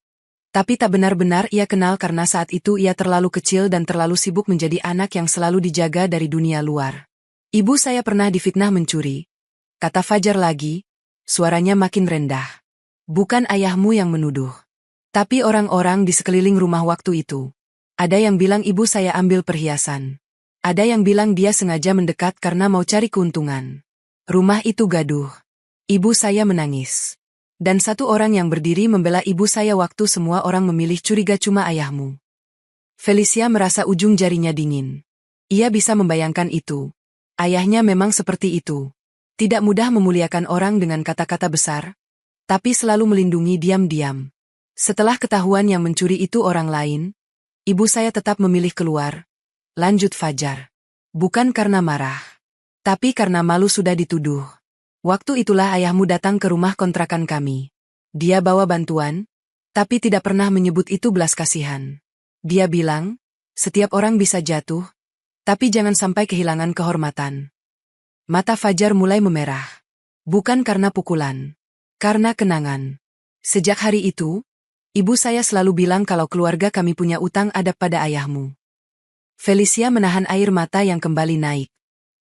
tapi tak benar-benar ia kenal karena saat itu ia terlalu kecil dan terlalu sibuk menjadi anak yang selalu dijaga dari dunia luar. "Ibu saya pernah difitnah mencuri," kata Fajar lagi, suaranya makin rendah. "Bukan ayahmu yang menuduh, tapi orang-orang di sekeliling rumah waktu itu. Ada yang bilang ibu saya ambil perhiasan. Ada yang bilang dia sengaja mendekat karena mau cari keuntungan. Rumah itu gaduh. Ibu saya menangis. Dan satu orang yang berdiri membela ibu saya waktu semua orang memilih curiga cuma ayahmu." Felicia merasa ujung jarinya dingin. Ia bisa membayangkan itu. Ayahnya memang seperti itu. Tidak mudah memuliakan orang dengan kata-kata besar, tapi selalu melindungi diam-diam. "Setelah ketahuan yang mencuri itu orang lain, ibu saya tetap memilih keluar," lanjut Fajar. "Bukan karena marah, tapi karena malu sudah dituduh. Waktu itulah ayahmu datang ke rumah kontrakan kami. Dia bawa bantuan, tapi tidak pernah menyebut itu belas kasihan. Dia bilang, setiap orang bisa jatuh, tapi jangan sampai kehilangan kehormatan." Mata Fajar mulai memerah. Bukan karena pukulan, karena kenangan. "Sejak hari itu, ibu saya selalu bilang kalau keluarga kami punya utang adab pada ayahmu." Felicia menahan air mata yang kembali naik.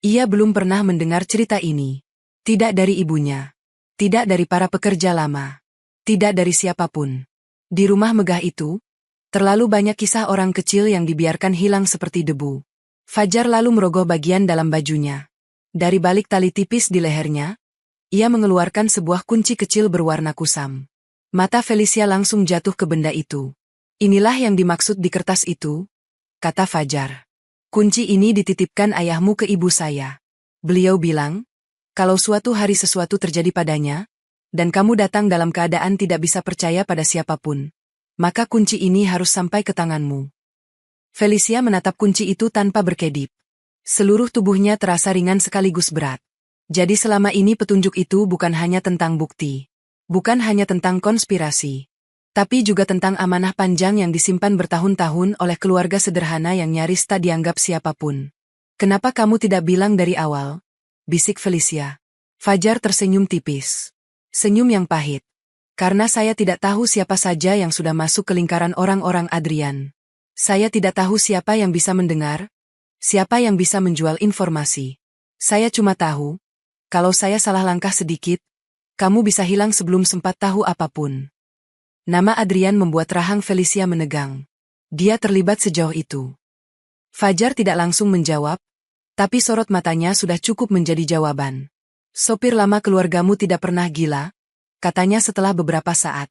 Ia belum pernah mendengar cerita ini. Tidak dari ibunya. Tidak dari para pekerja lama. Tidak dari siapapun. Di rumah megah itu, terlalu banyak kisah orang kecil yang dibiarkan hilang seperti debu. Fajar lalu merogoh bagian dalam bajunya. Dari balik tali tipis di lehernya, ia mengeluarkan sebuah kunci kecil berwarna kusam. Mata Felicia langsung jatuh ke benda itu. "Inilah yang dimaksud di kertas itu," kata Fajar. "Kunci ini dititipkan ayahmu ke ibu saya. Beliau bilang, kalau suatu hari sesuatu terjadi padanya, dan kamu datang dalam keadaan tidak bisa percaya pada siapapun, maka kunci ini harus sampai ke tanganmu." Felicia menatap kunci itu tanpa berkedip. Seluruh tubuhnya terasa ringan sekaligus berat. Jadi selama ini petunjuk itu bukan hanya tentang bukti. Bukan hanya tentang konspirasi. Tapi juga tentang amanah panjang yang disimpan bertahun-tahun oleh keluarga sederhana yang nyaris tak dianggap siapapun. "Kenapa kamu tidak bilang dari awal?" bisik Felicia. Fajar tersenyum tipis. Senyum yang pahit. Karena saya tidak tahu siapa saja yang sudah masuk ke lingkaran orang-orang Adrian. Saya tidak tahu siapa yang bisa mendengar, siapa yang bisa menjual informasi. Saya cuma tahu, kalau saya salah langkah sedikit, kamu bisa hilang sebelum sempat tahu apapun. Nama Adrian membuat rahang Felicia menegang. Dia terlibat sejauh itu. Fajar tidak langsung menjawab, tapi sorot matanya sudah cukup menjadi jawaban. Sopir lama keluargamu tidak pernah gila, katanya setelah beberapa saat.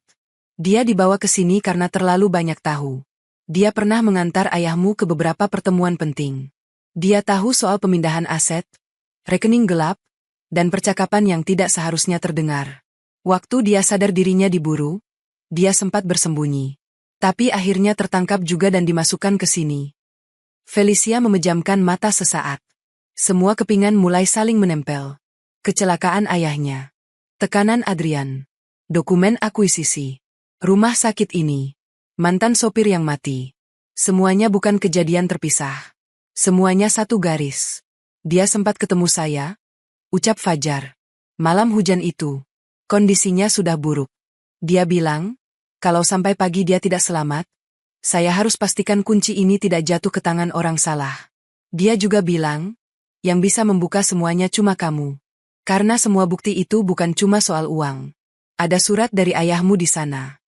Dia dibawa ke sini karena terlalu banyak tahu. Dia pernah mengantar ayahmu ke beberapa pertemuan penting. Dia tahu soal pemindahan aset, rekening gelap, dan percakapan yang tidak seharusnya terdengar. Waktu dia sadar dirinya diburu, dia sempat bersembunyi. Tapi akhirnya tertangkap juga dan dimasukkan ke sini. Felicia memejamkan mata sesaat. Semua kepingan mulai saling menempel. Kecelakaan ayahnya. Tekanan Adrian. Dokumen akuisisi. Rumah sakit ini. Mantan sopir yang mati. Semuanya bukan kejadian terpisah. Semuanya satu garis. Dia sempat ketemu saya, ucap Fajar. Malam hujan itu. Kondisinya sudah buruk. Dia bilang, kalau sampai pagi dia tidak selamat, saya harus pastikan kunci ini tidak jatuh ke tangan orang salah. Dia juga bilang, yang bisa membuka semuanya cuma kamu. Karena semua bukti itu bukan cuma soal uang. Ada surat dari ayahmu di sana.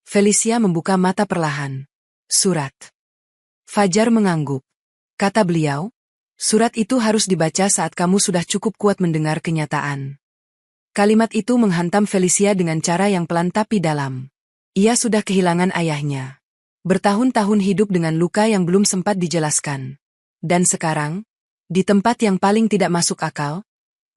Felicia membuka mata perlahan. Surat. Fajar mengangguk. Kata beliau, surat itu harus dibaca saat kamu sudah cukup kuat mendengar kenyataan. Kalimat itu menghantam Felicia dengan cara yang pelan tapi dalam. Ia sudah kehilangan ayahnya. Bertahun-tahun hidup dengan luka yang belum sempat dijelaskan. Dan sekarang, di tempat yang paling tidak masuk akal,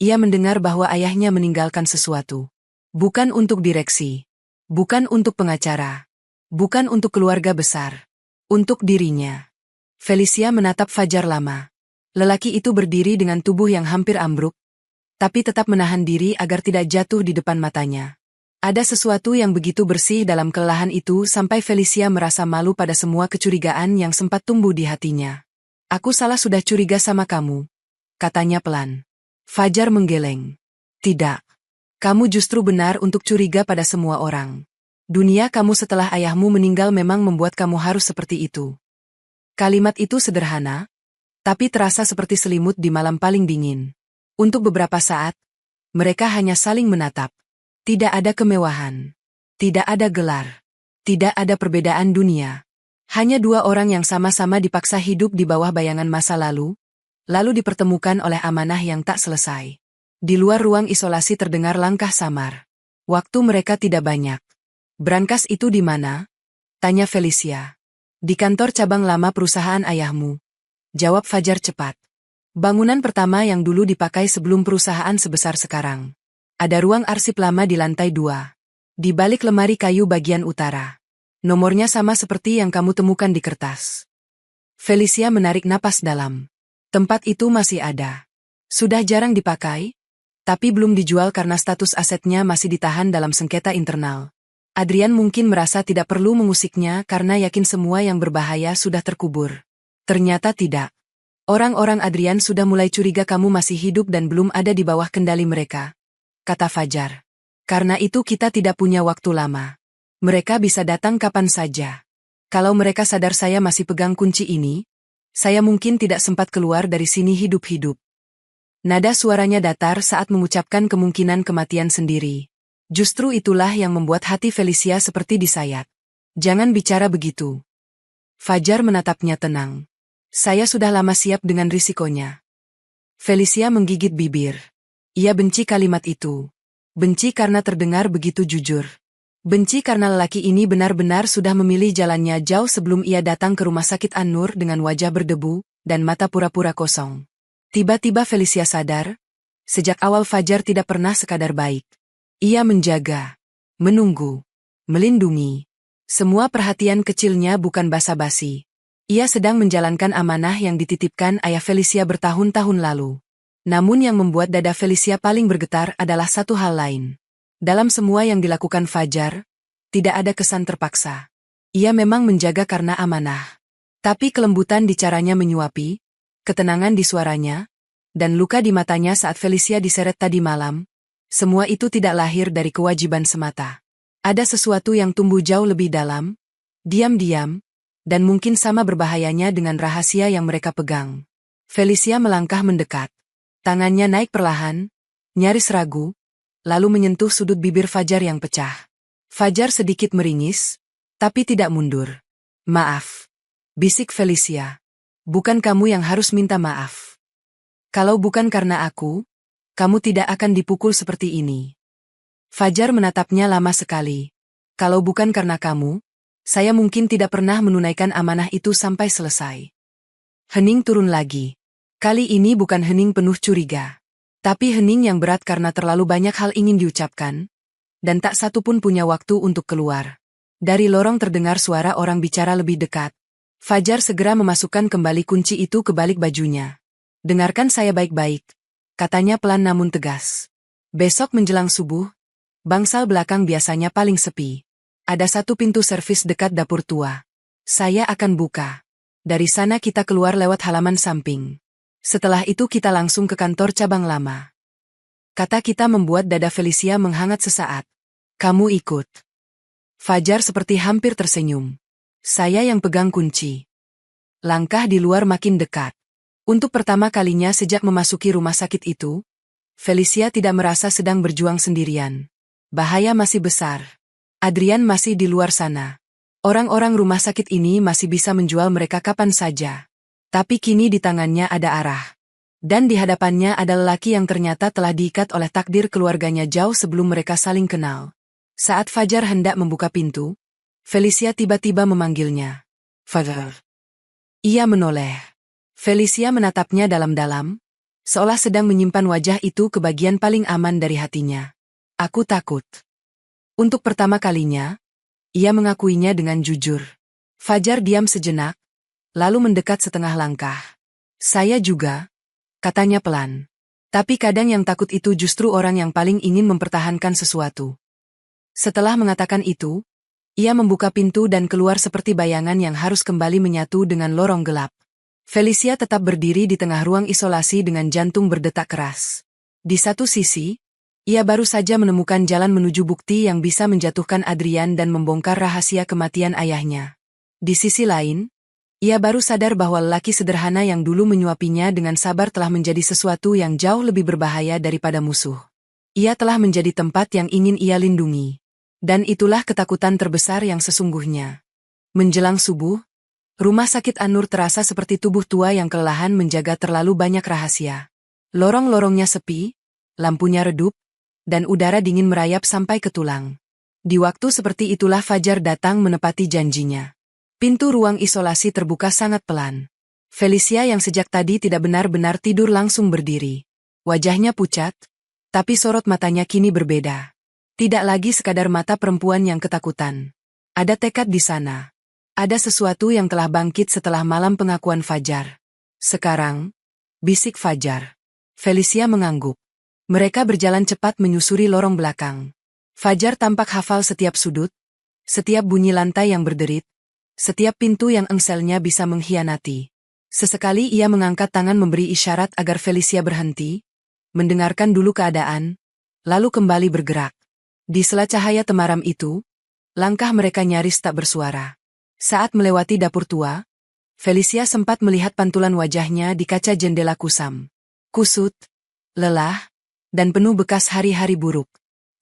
ia mendengar bahwa ayahnya meninggalkan sesuatu. Bukan untuk direksi. Bukan untuk pengacara. Bukan untuk keluarga besar. Untuk dirinya. Felicia menatap Fajar lama. Lelaki itu berdiri dengan tubuh yang hampir ambruk, tapi tetap menahan diri agar tidak jatuh di depan matanya. Ada sesuatu yang begitu bersih dalam kelelahan itu sampai Felicia merasa malu pada semua kecurigaan yang sempat tumbuh di hatinya. Aku salah sudah curiga sama kamu, katanya pelan. Fajar menggeleng. Tidak. Kamu justru benar untuk curiga pada semua orang. Dunia kamu setelah ayahmu meninggal memang membuat kamu harus seperti itu. Kalimat itu sederhana, tapi terasa seperti selimut di malam paling dingin. Untuk beberapa saat, mereka hanya saling menatap. Tidak ada kemewahan. Tidak ada gelar. Tidak ada perbedaan dunia. Hanya dua orang yang sama-sama dipaksa hidup di bawah bayangan masa lalu dipertemukan oleh amanah yang tak selesai. Di luar ruang isolasi terdengar langkah samar. Waktu mereka tidak banyak. Brankas itu di mana? Tanya Felicia. Di kantor cabang lama perusahaan ayahmu. Jawab Fajar cepat. Bangunan pertama yang dulu dipakai sebelum perusahaan sebesar sekarang. Ada ruang arsip lama di lantai 2. Di balik lemari kayu bagian utara. Nomornya sama seperti yang kamu temukan di kertas. Felicia menarik napas dalam. Tempat itu masih ada. Sudah jarang dipakai, tapi belum dijual karena status asetnya masih ditahan dalam sengketa internal. Adrian mungkin merasa tidak perlu mengusiknya karena yakin semua yang berbahaya sudah terkubur. Ternyata tidak. Orang-orang Adrian sudah mulai curiga kamu masih hidup dan belum ada di bawah kendali mereka, kata Fajar. Karena itu kita tidak punya waktu lama. Mereka bisa datang kapan saja. Kalau mereka sadar saya masih pegang kunci ini, saya mungkin tidak sempat keluar dari sini hidup-hidup. Nada suaranya datar saat mengucapkan kemungkinan kematian sendiri. Justru itulah yang membuat hati Felicia seperti disayat. Jangan bicara begitu. Fajar menatapnya tenang. Saya sudah lama siap dengan risikonya. Felicia menggigit bibir. Ia benci kalimat itu. Benci karena terdengar begitu jujur. Benci karena lelaki ini benar-benar sudah memilih jalannya jauh sebelum ia datang ke rumah sakit An-Nur dengan wajah berdebu dan mata pura-pura kosong. Tiba-tiba Felicia sadar, sejak awal Fajar tidak pernah sekadar baik. Ia menjaga, menunggu, melindungi. Semua perhatian kecilnya bukan basa-basi. Ia sedang menjalankan amanah yang dititipkan ayah Felicia bertahun-tahun lalu. Namun yang membuat dada Felicia paling bergetar adalah satu hal lain. Dalam semua yang dilakukan Fajar, tidak ada kesan terpaksa. Ia memang menjaga karena amanah. Tapi kelembutan di caranya menyuapi, ketenangan di suaranya, dan luka di matanya saat Felicia diseret tadi malam, semua itu tidak lahir dari kewajiban semata. Ada sesuatu yang tumbuh jauh lebih dalam, diam-diam, dan mungkin sama berbahayanya dengan rahasia yang mereka pegang. Felicia melangkah mendekat. Tangannya naik perlahan, nyaris ragu, lalu menyentuh sudut bibir Fajar yang pecah. Fajar sedikit meringis, tapi tidak mundur. "Maaf," bisik Felicia. "Bukan kamu yang harus minta maaf. Kalau bukan karena aku, kamu tidak akan dipukul seperti ini." Fajar menatapnya lama sekali. "Kalau bukan karena kamu, saya mungkin tidak pernah menunaikan amanah itu sampai selesai." Hening turun lagi. Kali ini bukan hening penuh curiga, tapi hening yang berat karena terlalu banyak hal ingin diucapkan, dan tak satu pun punya waktu untuk keluar. Dari lorong terdengar suara orang bicara lebih dekat. Fajar segera memasukkan kembali kunci itu ke balik bajunya. "Dengarkan saya baik-baik," katanya pelan namun tegas. "Besok menjelang subuh, bangsal belakang biasanya paling sepi. Ada satu pintu servis dekat dapur tua. Saya akan buka. Dari sana kita keluar lewat halaman samping. Setelah itu kita langsung ke kantor cabang lama." Kata kita membuat dada Felicia menghangat sesaat. "Kamu ikut?" Fajar seperti hampir tersenyum. "Saya yang pegang kunci." Langkah di luar makin dekat. Untuk pertama kalinya sejak memasuki rumah sakit itu, Felicia tidak merasa sedang berjuang sendirian. Bahaya masih besar. Adrian masih di luar sana. Orang-orang rumah sakit ini masih bisa menjual mereka kapan saja. Tapi kini di tangannya ada arah. Dan di hadapannya ada lelaki yang ternyata telah diikat oleh takdir keluarganya jauh sebelum mereka saling kenal. Saat Fajar hendak membuka pintu, Felicia tiba-tiba memanggilnya. "Fajar." Ia menoleh. Felicia menatapnya dalam-dalam, seolah sedang menyimpan wajah itu ke bagian paling aman dari hatinya. "Aku takut." Untuk pertama kalinya, ia mengakuinya dengan jujur. Fajar diam sejenak, lalu mendekat setengah langkah. "Saya juga," katanya pelan. Tapi kadang yang takut itu justru orang yang paling ingin mempertahankan sesuatu. Setelah mengatakan itu, ia membuka pintu dan keluar seperti bayangan yang harus kembali menyatu dengan lorong gelap. Felicia tetap berdiri di tengah ruang isolasi dengan jantung berdetak keras. Di satu sisi, ia baru saja menemukan jalan menuju bukti yang bisa menjatuhkan Adrian dan membongkar rahasia kematian ayahnya. Di sisi lain, ia baru sadar bahwa lelaki sederhana yang dulu menyuapinya dengan sabar telah menjadi sesuatu yang jauh lebih berbahaya daripada musuh. Ia telah menjadi tempat yang ingin ia lindungi. Dan itulah ketakutan terbesar yang sesungguhnya. Menjelang subuh, rumah sakit An-Nur terasa seperti tubuh tua yang kelelahan menjaga terlalu banyak rahasia. Lorong-lorongnya sepi, lampunya redup, dan udara dingin merayap sampai ke tulang. Di waktu seperti itulah Fajar datang menepati janjinya. Pintu ruang isolasi terbuka sangat pelan. Felicia yang sejak tadi tidak benar-benar tidur langsung berdiri. Wajahnya pucat, tapi sorot matanya kini berbeda. Tidak lagi sekadar mata perempuan yang ketakutan. Ada tekad di sana. Ada sesuatu yang telah bangkit setelah malam pengakuan Fajar. "Sekarang," bisik Fajar. Felicia mengangguk. Mereka berjalan cepat menyusuri lorong belakang. Fajar tampak hafal setiap sudut, setiap bunyi lantai yang berderit, setiap pintu yang engselnya bisa mengkhianati. Sesekali ia mengangkat tangan memberi isyarat agar Felicia berhenti, mendengarkan dulu keadaan, lalu kembali bergerak. Di sela cahaya temaram itu, langkah mereka nyaris tak bersuara. Saat melewati dapur tua, Felicia sempat melihat pantulan wajahnya di kaca jendela kusam. Kusut, lelah, dan penuh bekas hari-hari buruk.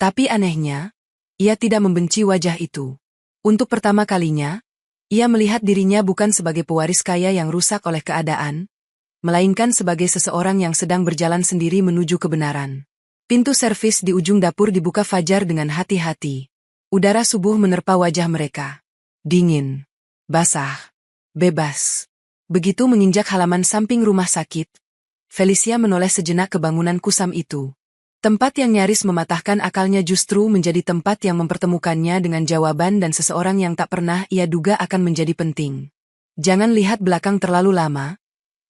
Tapi anehnya, ia tidak membenci wajah itu. Untuk pertama kalinya, ia melihat dirinya bukan sebagai pewaris kaya yang rusak oleh keadaan, melainkan sebagai seseorang yang sedang berjalan sendiri menuju kebenaran. Pintu servis di ujung dapur dibuka Fajar dengan hati-hati. Udara subuh menerpa wajah mereka. Dingin, basah, bebas. Begitu menginjak halaman samping rumah sakit, Felicia menoleh sejenak ke bangunan kusam itu. Tempat yang nyaris mematahkan akalnya justru menjadi tempat yang mempertemukannya dengan jawaban dan seseorang yang tak pernah ia duga akan menjadi penting. "Jangan lihat belakang terlalu lama,"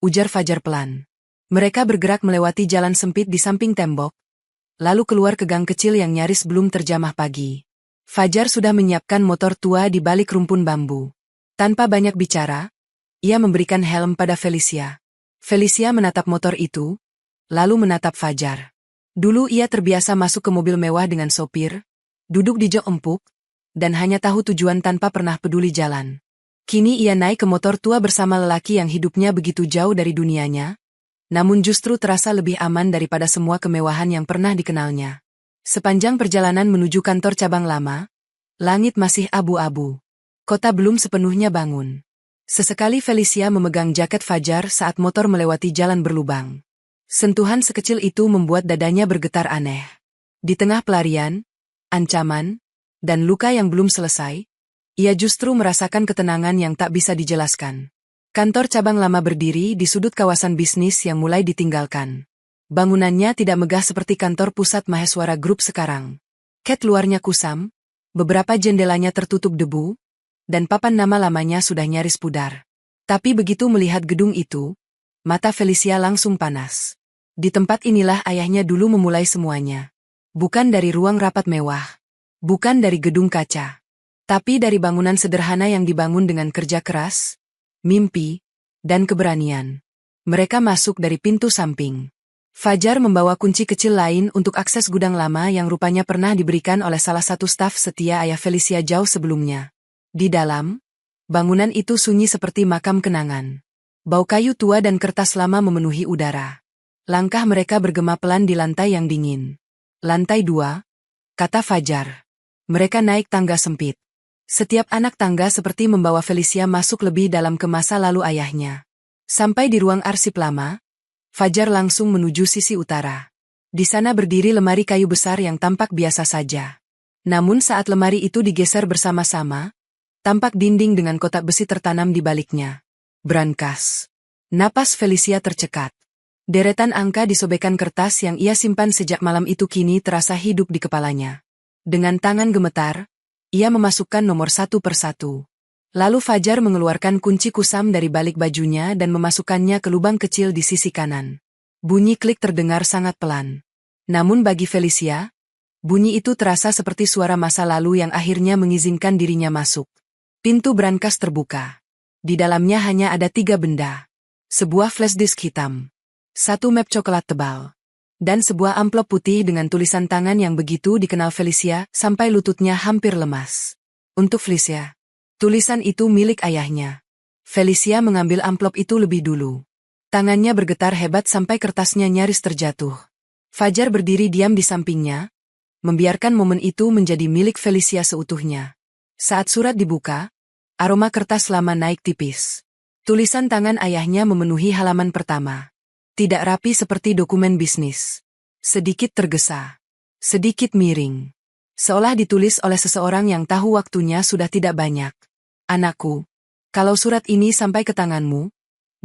ujar Fajar pelan. Mereka bergerak melewati jalan sempit di samping tembok, lalu keluar ke gang kecil yang nyaris belum terjamah pagi. Fajar sudah menyiapkan motor tua di balik rumpun bambu. Tanpa banyak bicara, ia memberikan helm pada Felicia. Felicia menatap motor itu, lalu menatap Fajar. Dulu ia terbiasa masuk ke mobil mewah dengan sopir, duduk di jok empuk, dan hanya tahu tujuan tanpa pernah peduli jalan. Kini ia naik ke motor tua bersama lelaki yang hidupnya begitu jauh dari dunianya, namun justru terasa lebih aman daripada semua kemewahan yang pernah dikenalnya. Sepanjang perjalanan menuju kantor cabang lama, langit masih abu-abu. Kota belum sepenuhnya bangun. Sesekali Felicia memegang jaket Fajar saat motor melewati jalan berlubang. Sentuhan sekecil itu membuat dadanya bergetar aneh. Di tengah pelarian, ancaman, dan luka yang belum selesai, ia justru merasakan ketenangan yang tak bisa dijelaskan. Kantor cabang lama berdiri di sudut kawasan bisnis yang mulai ditinggalkan. Bangunannya tidak megah seperti kantor pusat Maheswara Group sekarang. Cat luarnya kusam, beberapa jendelanya tertutup debu, dan papan nama lamanya sudah nyaris pudar. Tapi begitu melihat gedung itu, mata Felicia langsung panas. Di tempat inilah ayahnya dulu memulai semuanya. Bukan dari ruang rapat mewah. Bukan dari gedung kaca. Tapi dari bangunan sederhana yang dibangun dengan kerja keras, mimpi, dan keberanian. Mereka masuk dari pintu samping. Fajar membawa kunci kecil lain untuk akses gudang lama yang rupanya pernah diberikan oleh salah satu staf setia ayah Felicia jauh sebelumnya. Di dalam, bangunan itu sunyi seperti makam kenangan. Bau kayu tua dan kertas lama memenuhi udara. Langkah mereka bergema pelan di lantai yang dingin. Lantai 2, kata Fajar. Mereka naik tangga sempit. Setiap anak tangga seperti membawa Felicia masuk lebih dalam ke masa lalu ayahnya. Sampai di ruang arsip lama, Fajar langsung menuju sisi utara. Di sana berdiri lemari kayu besar yang tampak biasa saja. Namun saat lemari itu digeser bersama-sama, tampak dinding dengan kotak besi tertanam di baliknya. Brankas. Napas Felicia tercekat. Deretan angka disobekkan kertas yang ia simpan sejak malam itu kini terasa hidup di kepalanya. Dengan tangan gemetar, ia memasukkan nomor satu persatu. Lalu Fajar mengeluarkan kunci kusam dari balik bajunya dan memasukkannya ke lubang kecil di sisi kanan. Bunyi klik terdengar sangat pelan. Namun bagi Felicia, bunyi itu terasa seperti suara masa lalu yang akhirnya mengizinkan dirinya masuk. Pintu brankas terbuka. Di dalamnya hanya ada 3 benda. Sebuah flash disk hitam. 1 map coklat tebal. Dan sebuah amplop putih dengan tulisan tangan yang begitu dikenal Felicia sampai lututnya hampir lemas. Untuk Felicia. Tulisan itu milik ayahnya. Felicia mengambil amplop itu lebih dulu. Tangannya bergetar hebat sampai kertasnya nyaris terjatuh. Fajar berdiri diam di sampingnya, membiarkan momen itu menjadi milik Felicia seutuhnya. Saat surat dibuka, aroma kertas lama naik tipis. Tulisan tangan ayahnya memenuhi halaman pertama. Tidak rapi seperti dokumen bisnis. Sedikit tergesa. Sedikit miring. Seolah ditulis oleh seseorang yang tahu waktunya sudah tidak banyak. Anakku, kalau surat ini sampai ke tanganmu,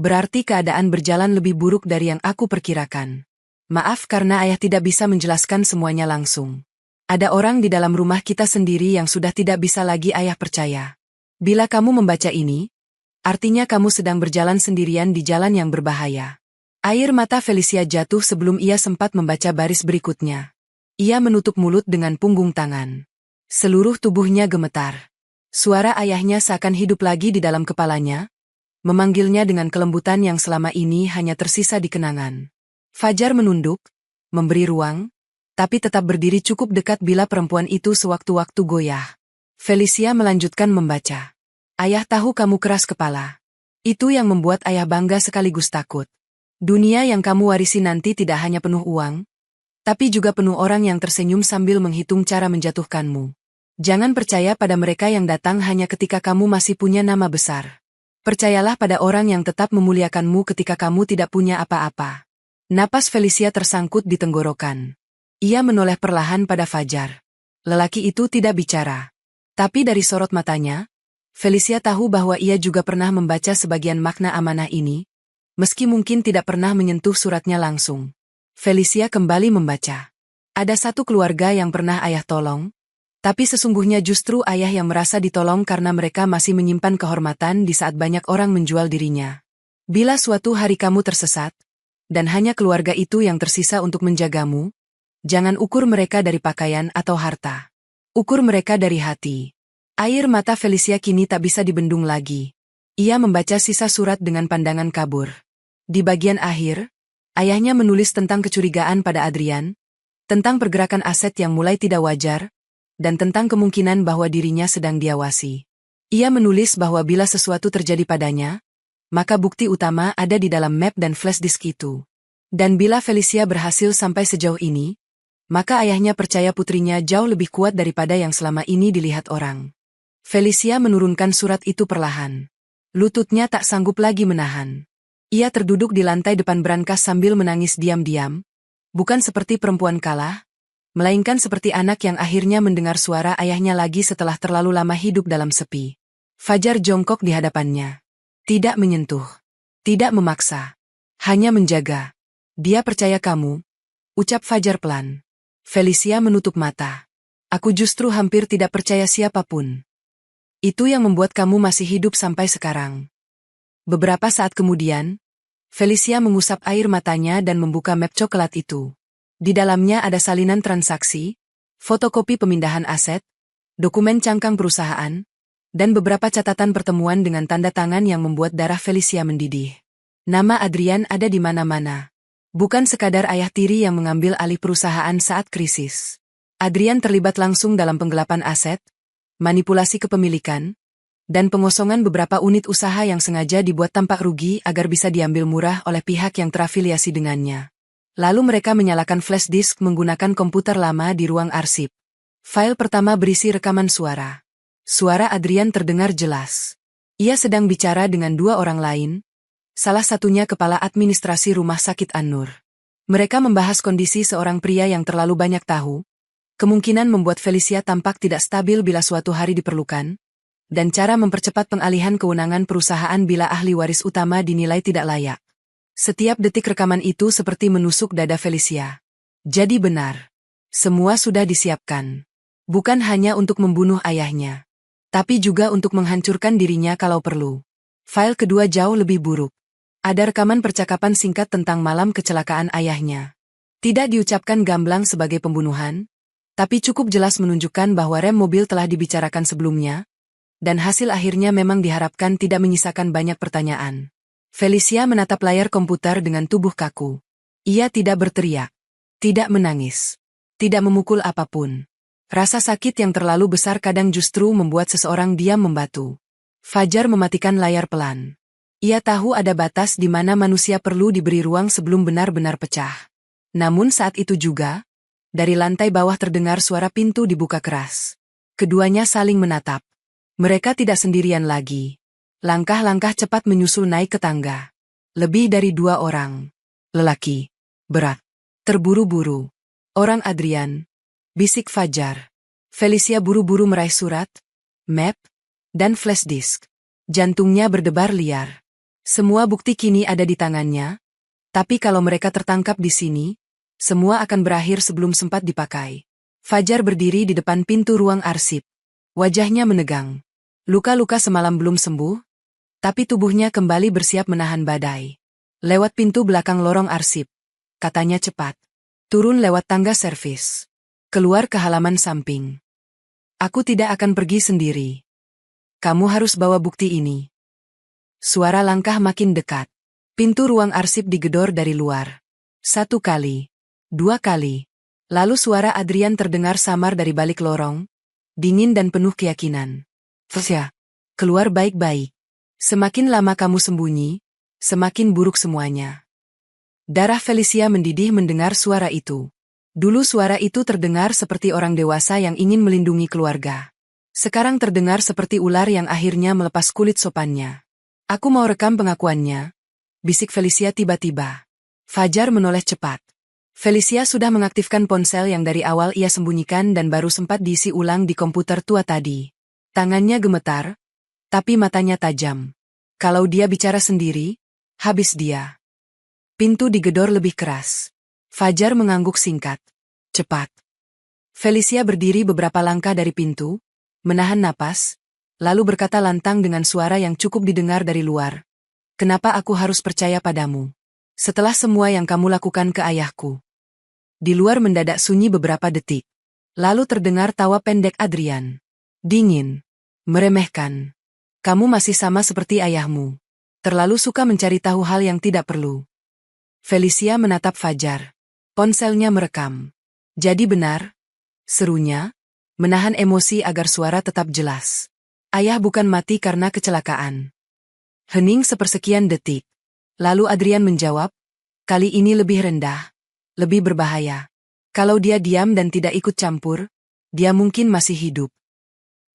berarti keadaan berjalan lebih buruk dari yang aku perkirakan. Maaf karena ayah tidak bisa menjelaskan semuanya langsung. Ada orang di dalam rumah kita sendiri yang sudah tidak bisa lagi ayah percaya. Bila kamu membaca ini, artinya kamu sedang berjalan sendirian di jalan yang berbahaya. Air mata Felicia jatuh sebelum ia sempat membaca baris berikutnya. Ia menutup mulut dengan punggung tangan. Seluruh tubuhnya gemetar. Suara ayahnya seakan hidup lagi di dalam kepalanya, memanggilnya dengan kelembutan yang selama ini hanya tersisa di kenangan. Fajar menunduk, memberi ruang, tapi tetap berdiri cukup dekat bila perempuan itu sewaktu-waktu goyah. Felicia melanjutkan membaca. Ayah tahu kamu keras kepala. Itu yang membuat ayah bangga sekaligus takut. Dunia yang kamu warisi nanti tidak hanya penuh uang, tapi juga penuh orang yang tersenyum sambil menghitung cara menjatuhkanmu. Jangan percaya pada mereka yang datang hanya ketika kamu masih punya nama besar. Percayalah pada orang yang tetap memuliakanmu ketika kamu tidak punya apa-apa. Napas Felicia tersangkut di tenggorokan. Ia menoleh perlahan pada Fajar. Lelaki itu tidak bicara. Tapi dari sorot matanya, Felicia tahu bahwa ia juga pernah membaca sebagian makna amanah ini, meski mungkin tidak pernah menyentuh suratnya langsung. Felicia kembali membaca. Ada satu keluarga yang pernah ayah tolong, tapi sesungguhnya justru ayah yang merasa ditolong karena mereka masih menyimpan kehormatan di saat banyak orang menjual dirinya. Bila suatu hari kamu tersesat, dan hanya keluarga itu yang tersisa untuk menjagamu, jangan ukur mereka dari pakaian atau harta. Ukur mereka dari hati. Air mata Felicia kini tak bisa dibendung lagi. Ia membaca sisa surat dengan pandangan kabur. Di bagian akhir, Ayahnya menulis tentang kecurigaan pada Adrian, tentang pergerakan aset yang mulai tidak wajar, dan tentang kemungkinan bahwa dirinya sedang diawasi. Ia menulis bahwa bila sesuatu terjadi padanya, maka bukti utama ada di dalam map dan flash disk itu. Dan bila Felicia berhasil sampai sejauh ini, maka ayahnya percaya putrinya jauh lebih kuat daripada yang selama ini dilihat orang. Felicia menurunkan surat itu perlahan. Lututnya tak sanggup lagi menahan. Ia terduduk di lantai depan brankas sambil menangis diam-diam, bukan seperti perempuan kalah, melainkan seperti anak yang akhirnya mendengar suara ayahnya lagi setelah terlalu lama hidup dalam sepi. Fajar jongkok di hadapannya. Tidak menyentuh. Tidak memaksa. Hanya menjaga. Dia percaya kamu, ucap Fajar pelan. Felicia menutup mata. Aku justru hampir tidak percaya siapapun. Itu yang membuat kamu masih hidup sampai sekarang. Beberapa saat kemudian, Felicia mengusap air matanya dan membuka map coklat itu. Di dalamnya ada salinan transaksi, fotokopi pemindahan aset, dokumen cangkang perusahaan, dan beberapa catatan pertemuan dengan tanda tangan yang membuat darah Felicia mendidih. Nama Adrian ada di mana-mana. Bukan sekadar ayah tiri yang mengambil alih perusahaan saat krisis. Adrian terlibat langsung dalam penggelapan aset, manipulasi kepemilikan, dan pengosongan beberapa unit usaha yang sengaja dibuat tampak rugi agar bisa diambil murah oleh pihak yang terafiliasi dengannya. Lalu mereka menyalakan flash disk menggunakan komputer lama di ruang arsip. File pertama berisi rekaman suara. Suara Adrian terdengar jelas. Ia sedang bicara dengan dua orang lain, salah satunya kepala administrasi rumah sakit An-Nur. Mereka membahas kondisi seorang pria yang terlalu banyak tahu, kemungkinan membuat Felicia tampak tidak stabil bila suatu hari diperlukan, dan cara mempercepat pengalihan kewenangan perusahaan bila ahli waris utama dinilai tidak layak. Setiap detik rekaman itu seperti menusuk dada Felicia. Jadi benar. Semua sudah disiapkan. Bukan hanya untuk membunuh ayahnya, tapi juga untuk menghancurkan dirinya kalau perlu. File kedua jauh lebih buruk. Ada rekaman percakapan singkat tentang malam kecelakaan ayahnya. Tidak diucapkan gamblang sebagai pembunuhan, tapi cukup jelas menunjukkan bahwa rem mobil telah dibicarakan sebelumnya, dan hasil akhirnya memang diharapkan tidak menyisakan banyak pertanyaan. Felicia menatap layar komputer dengan tubuh kaku. Ia tidak berteriak, tidak menangis, tidak memukul apapun. Rasa sakit yang terlalu besar kadang justru membuat seseorang diam membatu. Fajar mematikan layar pelan. Ia tahu ada batas di mana manusia perlu diberi ruang sebelum benar-benar pecah. Namun saat itu juga, dari lantai bawah terdengar suara pintu dibuka keras. Keduanya saling menatap. Mereka tidak sendirian lagi. Langkah-langkah cepat menyusul naik ke tangga. Lebih dari 2 orang. Lelaki. Berat. Terburu-buru. Orang Adrian. Bisik Fajar. Felicia buru-buru meraih surat, map, dan flash disk. Jantungnya berdebar liar. Semua bukti kini ada di tangannya, tapi kalau mereka tertangkap di sini, semua akan berakhir sebelum sempat dipakai. Fajar berdiri di depan pintu ruang arsip. Wajahnya menegang. Luka-luka semalam belum sembuh, tapi tubuhnya kembali bersiap menahan badai. Lewat pintu belakang lorong arsip, katanya cepat. Turun lewat tangga servis. Keluar ke halaman samping. Aku tidak akan pergi sendiri. Kamu harus bawa bukti ini. Suara langkah makin dekat. Pintu ruang arsip digedor dari luar. 1 kali. 2 kali. Lalu suara Adrian terdengar samar dari balik lorong, dingin dan penuh keyakinan. Felicia, keluar baik-baik. Semakin lama kamu sembunyi, semakin buruk semuanya. Darah Felicia mendidih mendengar suara itu. Dulu suara itu terdengar seperti orang dewasa yang ingin melindungi keluarga. Sekarang terdengar seperti ular yang akhirnya melepas kulit sopannya. Aku mau rekam pengakuannya, bisik Felicia tiba-tiba. Fajar menoleh cepat. Felicia sudah mengaktifkan ponsel yang dari awal ia sembunyikan dan baru sempat diisi ulang di komputer tua tadi. Tangannya gemetar, tapi matanya tajam. Kalau dia bicara sendiri, habis dia. Pintu digedor lebih keras. Fajar mengangguk singkat. Cepat. Felicia berdiri beberapa langkah dari pintu, menahan napas, lalu berkata lantang dengan suara yang cukup didengar dari luar. Kenapa aku harus percaya padamu? Setelah semua yang kamu lakukan ke ayahku. Di luar mendadak sunyi beberapa detik. Lalu terdengar tawa pendek Adrian. Dingin. Meremehkan. Kamu masih sama seperti ayahmu. Terlalu suka mencari tahu hal yang tidak perlu. Felicia menatap Fajar. Ponselnya merekam. Jadi benar? Serunya, menahan emosi agar suara tetap jelas. Ayah bukan mati karena kecelakaan. Hening sepersekian detik. Lalu Adrian menjawab, kali ini lebih rendah. Lebih berbahaya. Kalau dia diam dan tidak ikut campur, dia mungkin masih hidup.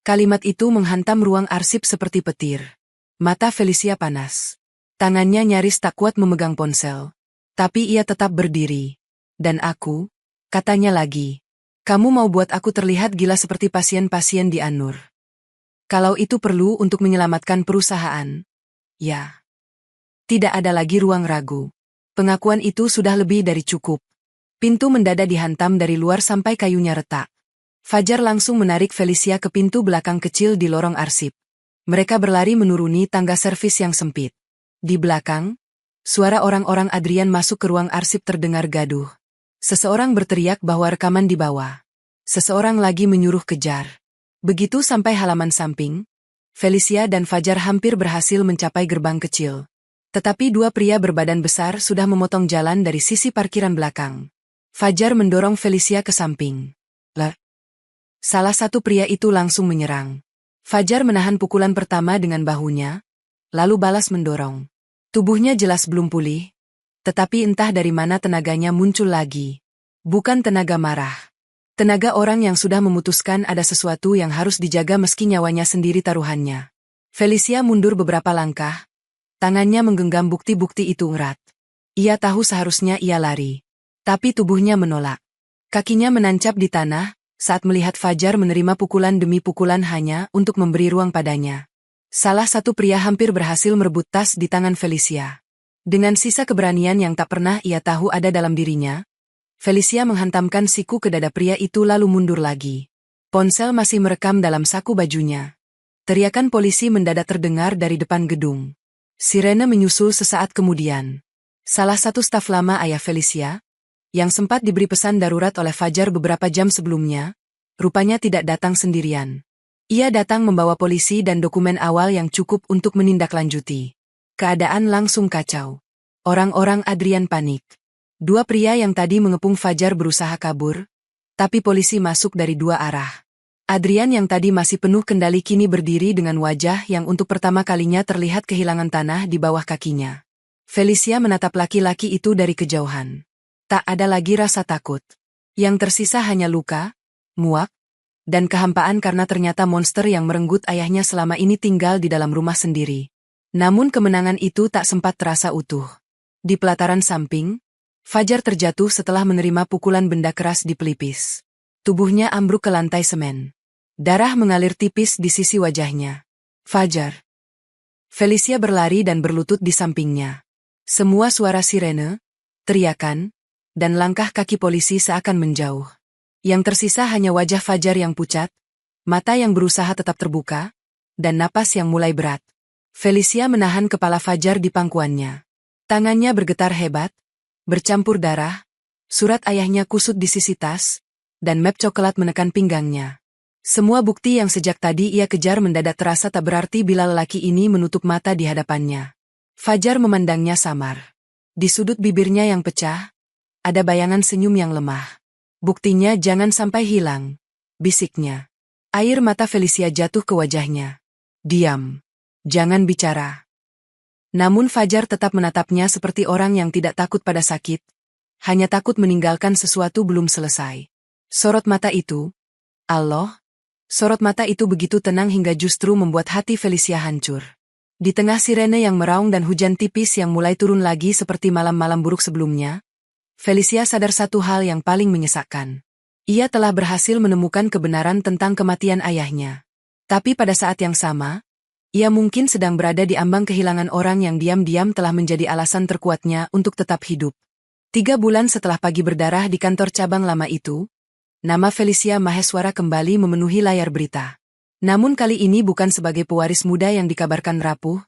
Kalimat itu menghantam ruang arsip seperti petir. Mata Felicia panas. Tangannya nyaris tak kuat memegang ponsel. Tapi ia tetap berdiri. Dan aku, katanya lagi, kamu mau buat aku terlihat gila seperti pasien-pasien di An-Nur. Kalau itu perlu untuk menyelamatkan perusahaan, ya. Tidak ada lagi ruang ragu. Pengakuan itu sudah lebih dari cukup. Pintu mendadak dihantam dari luar sampai kayunya retak. Fajar langsung menarik Felicia ke pintu belakang kecil di lorong arsip. Mereka berlari menuruni tangga servis yang sempit. Di belakang, suara orang-orang Adrian masuk ke ruang arsip terdengar gaduh. Seseorang berteriak bahwa rekaman dibawa. Seseorang lagi menyuruh kejar. Begitu sampai halaman samping, Felicia dan Fajar hampir berhasil mencapai gerbang kecil. Tetapi dua pria berbadan besar sudah memotong jalan dari sisi parkiran belakang. Fajar mendorong Felicia ke samping. Salah satu pria itu langsung menyerang. Fajar menahan pukulan pertama dengan bahunya, lalu balas mendorong. Tubuhnya jelas belum pulih, tetapi entah dari mana tenaganya muncul lagi. Bukan tenaga marah. Tenaga orang yang sudah memutuskan ada sesuatu yang harus dijaga meski nyawanya sendiri taruhannya. Felicia mundur beberapa langkah. Tangannya menggenggam bukti-bukti itu erat. Ia tahu seharusnya ia lari. Tapi tubuhnya menolak. Kakinya menancap di tanah saat melihat Fajar menerima pukulan demi pukulan hanya untuk memberi ruang padanya. Salah satu pria hampir berhasil merebut tas di tangan Felicia. Dengan sisa keberanian yang tak pernah ia tahu ada dalam dirinya, Felicia menghantamkan siku ke dada pria itu lalu mundur lagi. Ponsel masih merekam dalam saku bajunya. Teriakan polisi mendadak terdengar dari depan gedung. Sirene menyusul sesaat kemudian. Salah satu staf lama ayah Felicia, yang sempat diberi pesan darurat oleh Fajar beberapa jam sebelumnya, rupanya tidak datang sendirian. Ia datang membawa polisi dan dokumen awal yang cukup untuk menindaklanjuti. Keadaan langsung kacau. Orang-orang Adrian panik. Dua pria yang tadi mengepung Fajar berusaha kabur, tapi polisi masuk dari dua arah. Adrian yang tadi masih penuh kendali kini berdiri dengan wajah yang untuk pertama kalinya terlihat kehilangan tanah di bawah kakinya. Felicia menatap laki-laki itu dari kejauhan. Tak ada lagi rasa takut. Yang tersisa hanya luka, muak, dan kehampaan karena ternyata monster yang merenggut ayahnya selama ini tinggal di dalam rumah sendiri. Namun kemenangan itu tak sempat terasa utuh. Di pelataran samping, Fajar terjatuh setelah menerima pukulan benda keras di pelipis. Tubuhnya ambruk ke lantai semen. Darah mengalir tipis di sisi wajahnya. Fajar. Felicia berlari dan berlutut di sampingnya. Semua suara sirene, teriakan, dan langkah kaki polisi seakan menjauh. Yang tersisa hanya wajah Fajar yang pucat, mata yang berusaha tetap terbuka, dan napas yang mulai berat. Felicia menahan kepala Fajar di pangkuannya. Tangannya bergetar hebat, bercampur darah, surat ayahnya kusut di sisi tas, dan map coklat menekan pinggangnya. Semua bukti yang sejak tadi ia kejar mendadak terasa tak berarti bila lelaki ini menutup mata di hadapannya. Fajar memandangnya samar. Di sudut bibirnya yang pecah, ada bayangan senyum yang lemah. Buktinya jangan sampai hilang, bisiknya. Air mata Felicia jatuh ke wajahnya. Diam. Jangan bicara. Namun Fajar tetap menatapnya seperti orang yang tidak takut pada sakit, hanya takut meninggalkan sesuatu belum selesai. Sorot mata itu, Allah, sorot mata itu begitu tenang hingga justru membuat hati Felicia hancur. Di tengah sirene yang meraung dan hujan tipis yang mulai turun lagi seperti malam-malam buruk sebelumnya, Felicia sadar satu hal yang paling menyesakkan. Ia telah berhasil menemukan kebenaran tentang kematian ayahnya. Tapi pada saat yang sama, ia mungkin sedang berada di ambang kehilangan orang yang diam-diam telah menjadi alasan terkuatnya untuk tetap hidup. 3 bulan setelah pagi berdarah di kantor cabang lama itu, nama Felicia Maheswara kembali memenuhi layar berita. Namun kali ini bukan sebagai pewaris muda yang dikabarkan rapuh,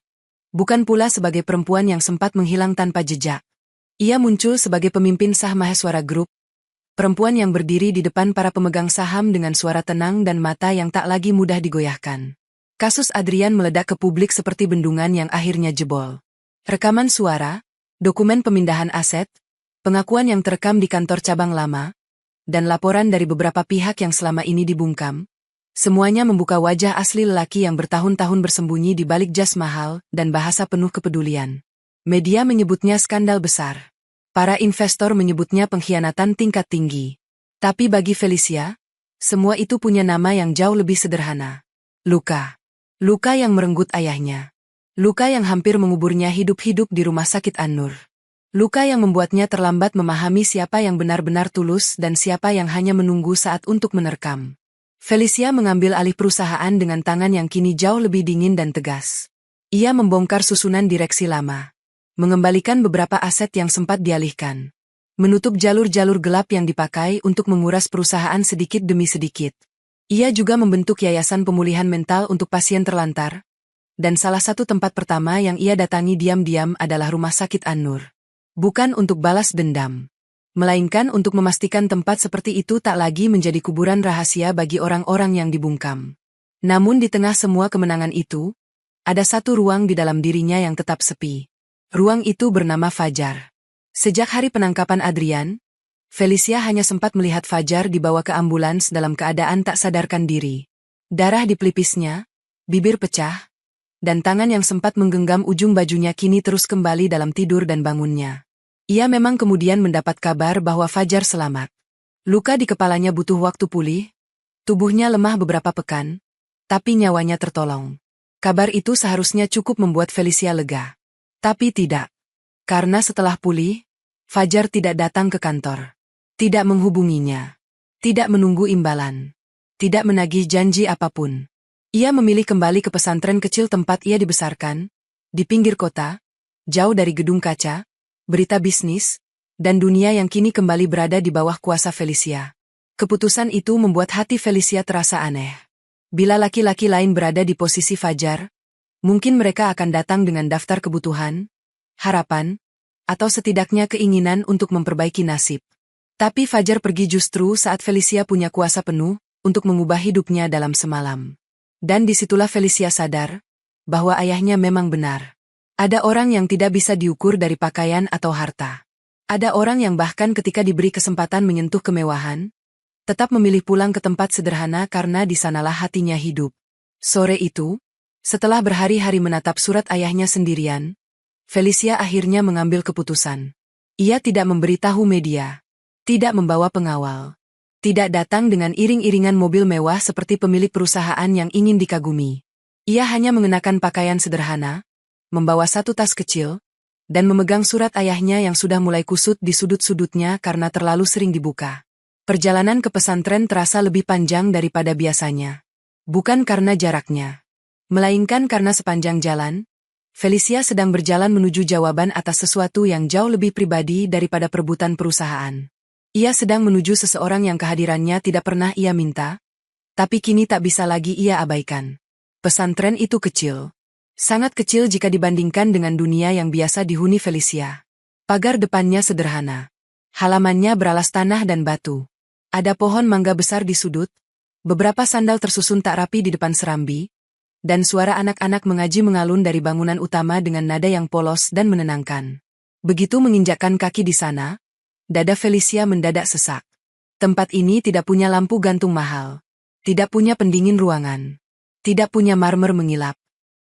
bukan pula sebagai perempuan yang sempat menghilang tanpa jejak. Ia muncul sebagai pemimpin sah Maheswara Group, perempuan yang berdiri di depan para pemegang saham dengan suara tenang dan mata yang tak lagi mudah digoyahkan. Kasus Adrian meledak ke publik seperti bendungan yang akhirnya jebol. Rekaman suara, Dokumen pemindahan aset, pengakuan yang terekam di kantor cabang lama, dan laporan dari beberapa pihak yang selama ini dibungkam, semuanya membuka wajah asli lelaki yang bertahun-tahun bersembunyi di balik jas mahal dan bahasa penuh kepedulian. Media menyebutnya skandal besar. Para investor menyebutnya pengkhianatan tingkat tinggi. Tapi bagi Felicia, semua itu punya nama yang jauh lebih sederhana. Luka. Luka yang merenggut ayahnya. Luka yang hampir menguburnya hidup-hidup di rumah sakit An-Nur. Luka yang membuatnya terlambat memahami siapa yang benar-benar tulus dan siapa yang hanya menunggu saat untuk menerkam. Felicia mengambil alih perusahaan dengan tangan yang kini jauh lebih dingin dan tegas. Ia membongkar susunan direksi lama. Mengembalikan beberapa aset yang sempat dialihkan. Menutup jalur-jalur gelap yang dipakai untuk menguras perusahaan sedikit demi sedikit. Ia juga membentuk yayasan pemulihan mental untuk pasien terlantar. Dan salah satu tempat pertama yang ia datangi diam-diam adalah rumah sakit An-Nur. Bukan untuk balas dendam, melainkan untuk memastikan tempat seperti itu tak lagi menjadi kuburan rahasia bagi orang-orang yang dibungkam. Namun di tengah semua kemenangan itu, ada satu ruang di dalam dirinya yang tetap sepi. Ruang itu bernama Fajar. Sejak hari penangkapan Adrian, Felicia hanya sempat melihat Fajar dibawa ke ambulans dalam keadaan tak sadarkan diri. Darah di pelipisnya, bibir pecah, dan tangan yang sempat menggenggam ujung bajunya kini terus kembali dalam tidur dan bangunnya. Ia memang kemudian mendapat kabar bahwa Fajar selamat. Luka di kepalanya butuh waktu pulih, tubuhnya lemah beberapa pekan, tapi nyawanya tertolong. Kabar itu seharusnya cukup membuat Felicia lega. Tapi tidak. Karena setelah pulih, Fajar tidak datang ke kantor. Tidak menghubunginya. Tidak menunggu imbalan. Tidak menagih janji apapun. Ia memilih kembali ke pesantren kecil tempat ia dibesarkan, di pinggir kota, jauh dari gedung kaca, berita bisnis, dan dunia yang kini kembali berada di bawah kuasa Felicia. Keputusan itu membuat hati Felicia terasa aneh. Bila laki-laki lain berada di posisi Fajar, mungkin mereka akan datang dengan daftar kebutuhan, harapan, atau setidaknya keinginan untuk memperbaiki nasib. Tapi Fajar pergi justru saat Felicia punya kuasa penuh untuk mengubah hidupnya dalam semalam. Dan disitulah Felicia sadar bahwa ayahnya memang benar. Ada orang yang tidak bisa diukur dari pakaian atau harta. Ada orang yang bahkan ketika diberi kesempatan menyentuh kemewahan, tetap memilih pulang ke tempat sederhana karena di sanalah hatinya hidup. Sore itu, setelah berhari-hari menatap surat ayahnya sendirian, Felicia akhirnya mengambil keputusan. Ia tidak memberitahu media, tidak membawa pengawal, tidak datang dengan iring-iringan mobil mewah seperti pemilik perusahaan yang ingin dikagumi. Ia hanya mengenakan pakaian sederhana, membawa satu tas kecil, dan memegang surat ayahnya yang sudah mulai kusut di sudut-sudutnya karena terlalu sering dibuka. Perjalanan ke pesantren terasa lebih panjang daripada biasanya. Bukan karena jaraknya, melainkan karena sepanjang jalan, Felicia sedang berjalan menuju jawaban atas sesuatu yang jauh lebih pribadi daripada perebutan perusahaan. Ia sedang menuju seseorang yang kehadirannya tidak pernah ia minta, tapi kini tak bisa lagi ia abaikan. Pesantren itu kecil. Sangat kecil jika dibandingkan dengan dunia yang biasa dihuni Felicia. Pagar depannya sederhana. Halamannya beralas tanah dan batu. Ada pohon mangga besar di sudut, beberapa sandal tersusun tak rapi di depan serambi, dan suara anak-anak mengaji mengalun dari bangunan utama dengan nada yang polos dan menenangkan. Begitu menginjakkan kaki di sana, dada Felicia mendadak sesak. Tempat ini tidak punya lampu gantung mahal, tidak punya pendingin ruangan, tidak punya marmer mengilap.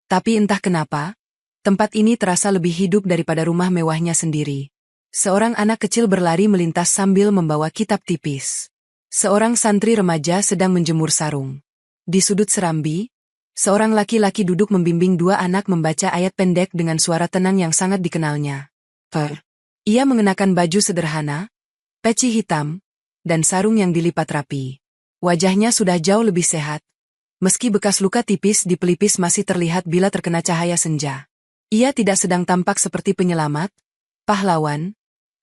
Tapi entah kenapa, tempat ini terasa lebih hidup daripada rumah mewahnya sendiri. Seorang anak kecil berlari melintas sambil membawa kitab tipis. Seorang santri remaja sedang menjemur sarung. Di sudut serambi, seorang laki-laki duduk membimbing dua anak membaca ayat pendek dengan suara tenang yang sangat dikenalnya. Ia mengenakan baju sederhana, peci hitam, dan sarung yang dilipat rapi. Wajahnya sudah jauh lebih sehat, meski bekas luka tipis di pelipis masih terlihat bila terkena cahaya senja. Ia tidak sedang tampak seperti penyelamat, pahlawan,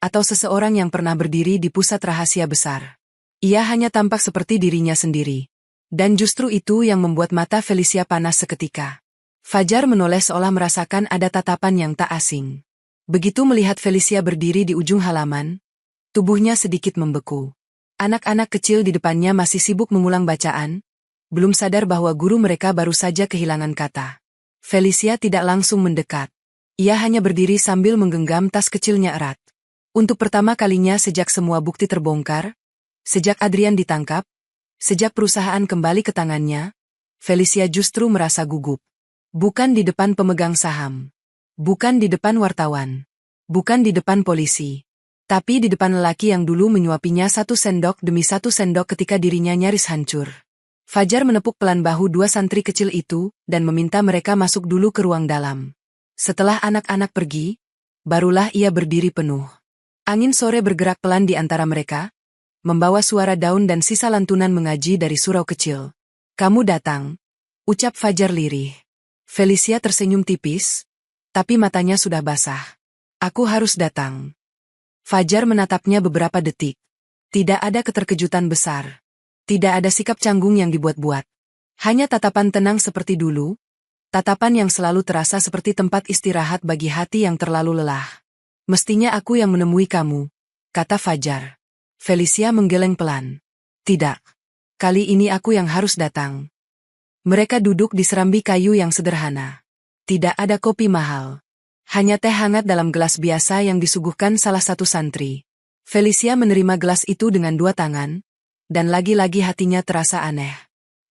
atau seseorang yang pernah berdiri di pusat rahasia besar. Ia hanya tampak seperti dirinya sendiri. Dan justru itu yang membuat mata Felicia panas seketika. Fajar menoleh seolah merasakan ada tatapan yang tak asing. Begitu melihat Felicia berdiri di ujung halaman, tubuhnya sedikit membeku. Anak-anak kecil di depannya masih sibuk mengulang bacaan, belum sadar bahwa guru mereka baru saja kehilangan kata. Felicia tidak langsung mendekat. Ia hanya berdiri sambil menggenggam tas kecilnya erat. Untuk pertama kalinya sejak semua bukti terbongkar, sejak Adrian ditangkap, sejak perusahaan kembali ke tangannya, Felicia justru merasa gugup. Bukan di depan pemegang saham. Bukan di depan wartawan. Bukan di depan polisi. Tapi di depan lelaki yang dulu menyuapinya 1 sendok demi 1 sendok ketika dirinya nyaris hancur. Fajar menepuk pelan bahu 2 santri kecil itu dan meminta mereka masuk dulu ke ruang dalam. Setelah anak-anak pergi, barulah ia berdiri penuh. Angin sore bergerak pelan di antara mereka, membawa suara daun dan sisa lantunan mengaji dari surau kecil. "Kamu datang," ucap Fajar lirih. Felicia tersenyum tipis, tapi matanya sudah basah. "Aku harus datang." Fajar menatapnya beberapa detik. Tidak ada keterkejutan besar. Tidak ada sikap canggung yang dibuat-buat. Hanya tatapan tenang seperti dulu, tatapan yang selalu terasa seperti tempat istirahat bagi hati yang terlalu lelah. "Mestinya aku yang menemui kamu," kata Fajar. Felicia menggeleng pelan. "Tidak. Kali ini aku yang harus datang." Mereka duduk di serambi kayu yang sederhana. Tidak ada kopi mahal. Hanya teh hangat dalam gelas biasa yang disuguhkan salah satu santri. Felicia menerima gelas itu dengan 2 tangan, dan lagi-lagi hatinya terasa aneh.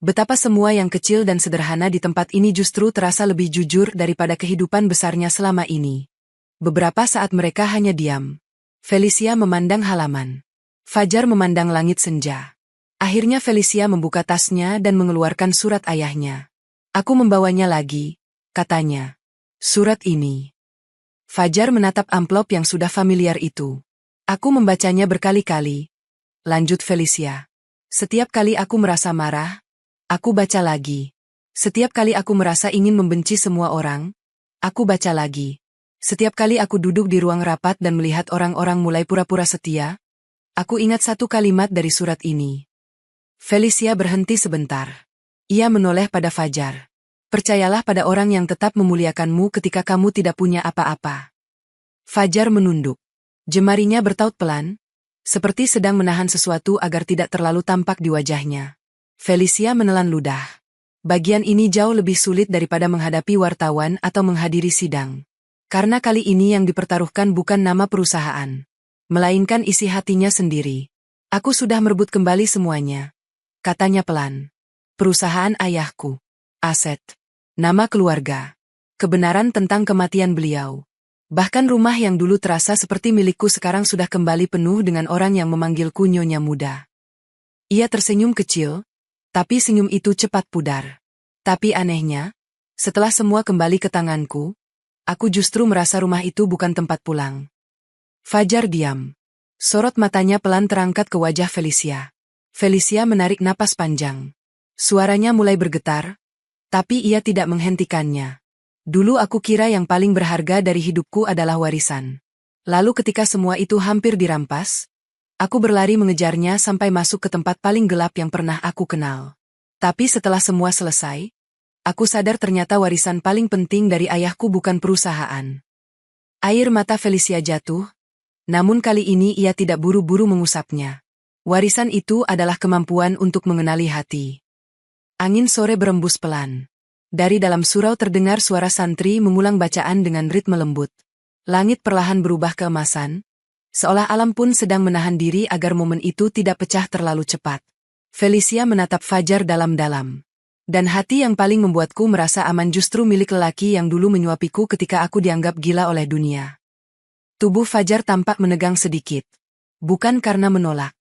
Betapa semua yang kecil dan sederhana di tempat ini justru terasa lebih jujur daripada kehidupan besarnya selama ini. Beberapa saat mereka hanya diam. Felicia memandang halaman. Fajar memandang langit senja. Akhirnya Felicia membuka tasnya dan mengeluarkan surat ayahnya. "Aku membawanya lagi," katanya. "Surat ini." Fajar menatap amplop yang sudah familiar itu. "Aku membacanya berkali-kali," lanjut Felicia. "Setiap kali aku merasa marah, aku baca lagi. Setiap kali aku merasa ingin membenci semua orang, aku baca lagi. Setiap kali aku duduk di ruang rapat dan melihat orang-orang mulai pura-pura setia, aku ingat satu kalimat dari surat ini." Felicia berhenti sebentar. Ia menoleh pada Fajar. "Percayalah pada orang yang tetap memuliakanmu ketika kamu tidak punya apa-apa." Fajar menunduk. Jemarinya bertaut pelan, seperti sedang menahan sesuatu agar tidak terlalu tampak di wajahnya. Felicia menelan ludah. Bagian ini jauh lebih sulit daripada menghadapi wartawan atau menghadiri sidang. Karena kali ini yang dipertaruhkan bukan nama perusahaan, melainkan isi hatinya sendiri. "Aku sudah merebut kembali semuanya," katanya pelan. "Perusahaan ayahku, aset, nama keluarga, kebenaran tentang kematian beliau. Bahkan rumah yang dulu terasa seperti milikku sekarang sudah kembali penuh dengan orang yang memanggilku Nyonya Muda." Ia tersenyum kecil, tapi senyum itu cepat pudar. "Tapi anehnya, setelah semua kembali ke tanganku, aku justru merasa rumah itu bukan tempat pulang." Fajar diam. Sorot matanya pelan terangkat ke wajah Felicia. Felicia menarik napas panjang. Suaranya mulai bergetar, tapi ia tidak menghentikannya. "Dulu aku kira yang paling berharga dari hidupku adalah warisan. Lalu ketika semua itu hampir dirampas, aku berlari mengejarnya sampai masuk ke tempat paling gelap yang pernah aku kenal. Tapi setelah semua selesai, aku sadar ternyata warisan paling penting dari ayahku bukan perusahaan." Air mata Felicia jatuh, namun kali ini ia tidak buru-buru mengusapnya. Warisan itu adalah kemampuan untuk mengenali hati. Angin sore berembus pelan. Dari dalam surau terdengar suara santri mengulang bacaan dengan ritme lembut. Langit perlahan berubah keemasan, seolah alam pun sedang menahan diri agar momen itu tidak pecah terlalu cepat. Felicia menatap Fajar dalam-dalam. "Dan hati yang paling membuatku merasa aman justru milik lelaki yang dulu menyuapiku ketika aku dianggap gila oleh dunia." Tubuh Fajar tampak menegang sedikit. Bukan karena menolak.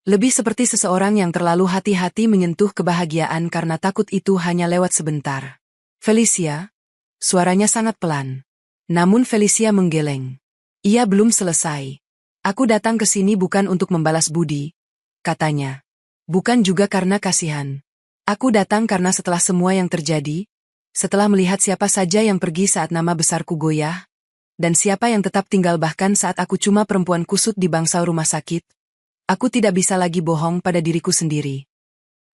Lebih seperti seseorang yang terlalu hati-hati menyentuh kebahagiaan karena takut itu hanya lewat sebentar. "Felicia," suaranya sangat pelan. Namun Felicia menggeleng. Ia belum selesai. "Aku datang ke sini bukan untuk membalas budi," katanya. "Bukan juga karena kasihan. Aku datang karena setelah semua yang terjadi, setelah melihat siapa saja yang pergi saat nama besarku goyah, dan siapa yang tetap tinggal bahkan saat aku cuma perempuan kusut di bangsal rumah sakit, aku tidak bisa lagi bohong pada diriku sendiri."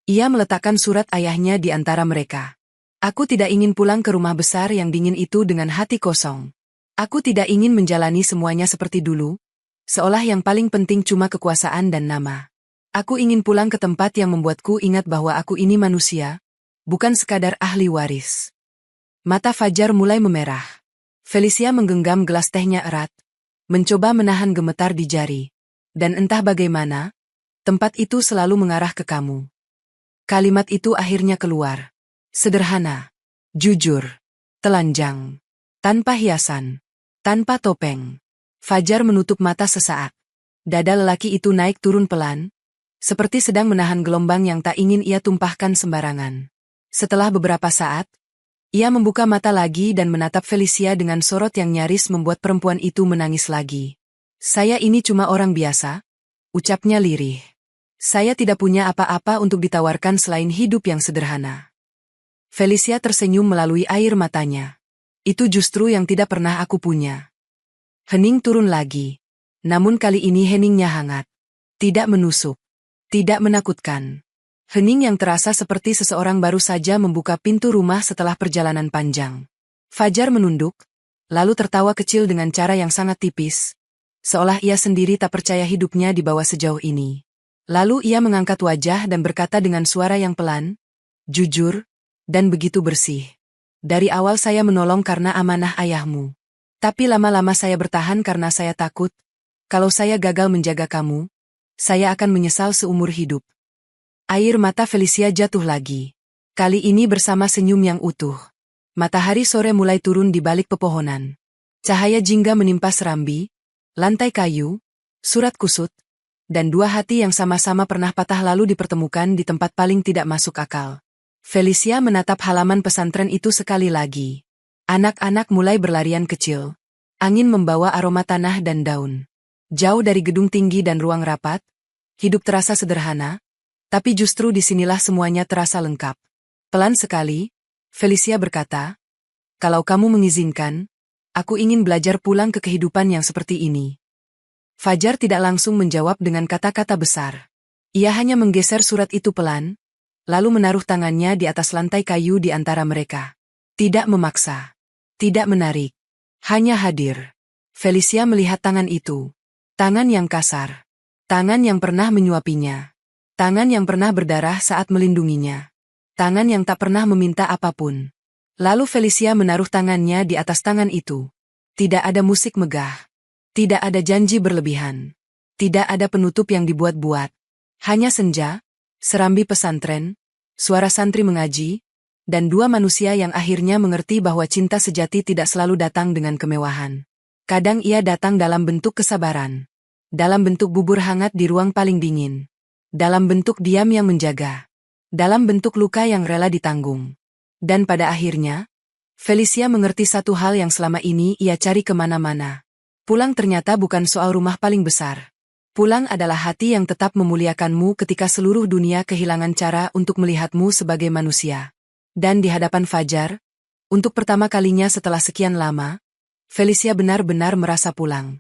Ia meletakkan surat ayahnya di antara mereka. "Aku tidak ingin pulang ke rumah besar yang dingin itu dengan hati kosong. Aku tidak ingin menjalani semuanya seperti dulu, seolah yang paling penting cuma kekuasaan dan nama. Aku ingin pulang ke tempat yang membuatku ingat bahwa aku ini manusia, bukan sekadar ahli waris." Mata Fajar mulai memerah. Felicia menggenggam gelas tehnya erat, mencoba menahan gemetar di jari. Dan entah bagaimana, tempat itu selalu mengarah ke kamu. Kalimat itu akhirnya keluar. Sederhana, jujur, telanjang, tanpa hiasan, tanpa topeng. Fajar menutup mata sesaat. Dada lelaki itu naik turun pelan, seperti sedang menahan gelombang yang tak ingin ia tumpahkan sembarangan. Setelah beberapa saat, ia membuka mata lagi dan menatap Felicia dengan sorot yang nyaris membuat perempuan itu menangis lagi. Saya ini cuma orang biasa, ucapnya lirih. Saya tidak punya apa-apa untuk ditawarkan selain hidup yang sederhana. Felicia tersenyum melalui air matanya. Itu justru yang tidak pernah aku punya. Hening turun lagi. Namun kali ini heningnya hangat. Tidak menusuk. Tidak menakutkan. Hening yang terasa seperti seseorang baru saja membuka pintu rumah setelah perjalanan panjang. Fajar menunduk, lalu tertawa kecil dengan cara yang sangat tipis, seolah ia sendiri tak percaya hidupnya dibawa sejauh ini. Lalu ia mengangkat wajah dan berkata dengan suara yang pelan, jujur, dan begitu bersih. Dari awal saya menolong karena amanah ayahmu. Tapi lama-lama saya bertahan karena saya takut, kalau saya gagal menjaga kamu, saya akan menyesal seumur hidup. Air mata Felicia jatuh lagi. Kali ini bersama senyum yang utuh. Matahari sore mulai turun di balik pepohonan. Cahaya jingga menimpa serambi, lantai kayu, surat kusut, dan dua hati yang sama-sama pernah patah lalu dipertemukan di tempat paling tidak masuk akal. Felicia menatap halaman pesantren itu sekali lagi. Anak-anak mulai berlarian kecil. Angin membawa aroma tanah dan daun. Jauh dari gedung tinggi dan ruang rapat, hidup terasa sederhana, tapi justru disinilah semuanya terasa lengkap. Pelan sekali, Felicia berkata, kalau kamu mengizinkan, aku ingin belajar pulang ke kehidupan yang seperti ini. Fajar tidak langsung menjawab dengan kata-kata besar. Ia hanya menggeser surat itu pelan, lalu menaruh tangannya di atas lantai kayu di antara mereka. Tidak memaksa. Tidak menarik. Hanya hadir. Felicia melihat tangan itu. Tangan yang kasar. Tangan yang pernah menyuapinya. Tangan yang pernah berdarah saat melindunginya. Tangan yang tak pernah meminta apapun. Lalu Felicia menaruh tangannya di atas tangan itu. Tidak ada musik megah. Tidak ada janji berlebihan. Tidak ada penutup yang dibuat-buat. Hanya senja, serambi pesantren, suara santri mengaji, dan dua manusia yang akhirnya mengerti bahwa cinta sejati tidak selalu datang dengan kemewahan. Kadang ia datang dalam bentuk kesabaran. Dalam bentuk bubur hangat di ruang paling dingin. Dalam bentuk diam yang menjaga. Dalam bentuk luka yang rela ditanggung. Dan pada akhirnya, Felicia mengerti satu hal yang selama ini ia cari kemana-mana. Pulang ternyata bukan soal rumah paling besar. Pulang adalah hati yang tetap memuliakanmu ketika seluruh dunia kehilangan cara untuk melihatmu sebagai manusia. Dan di hadapan Fajar, untuk pertama kalinya setelah sekian lama, Felicia benar-benar merasa pulang.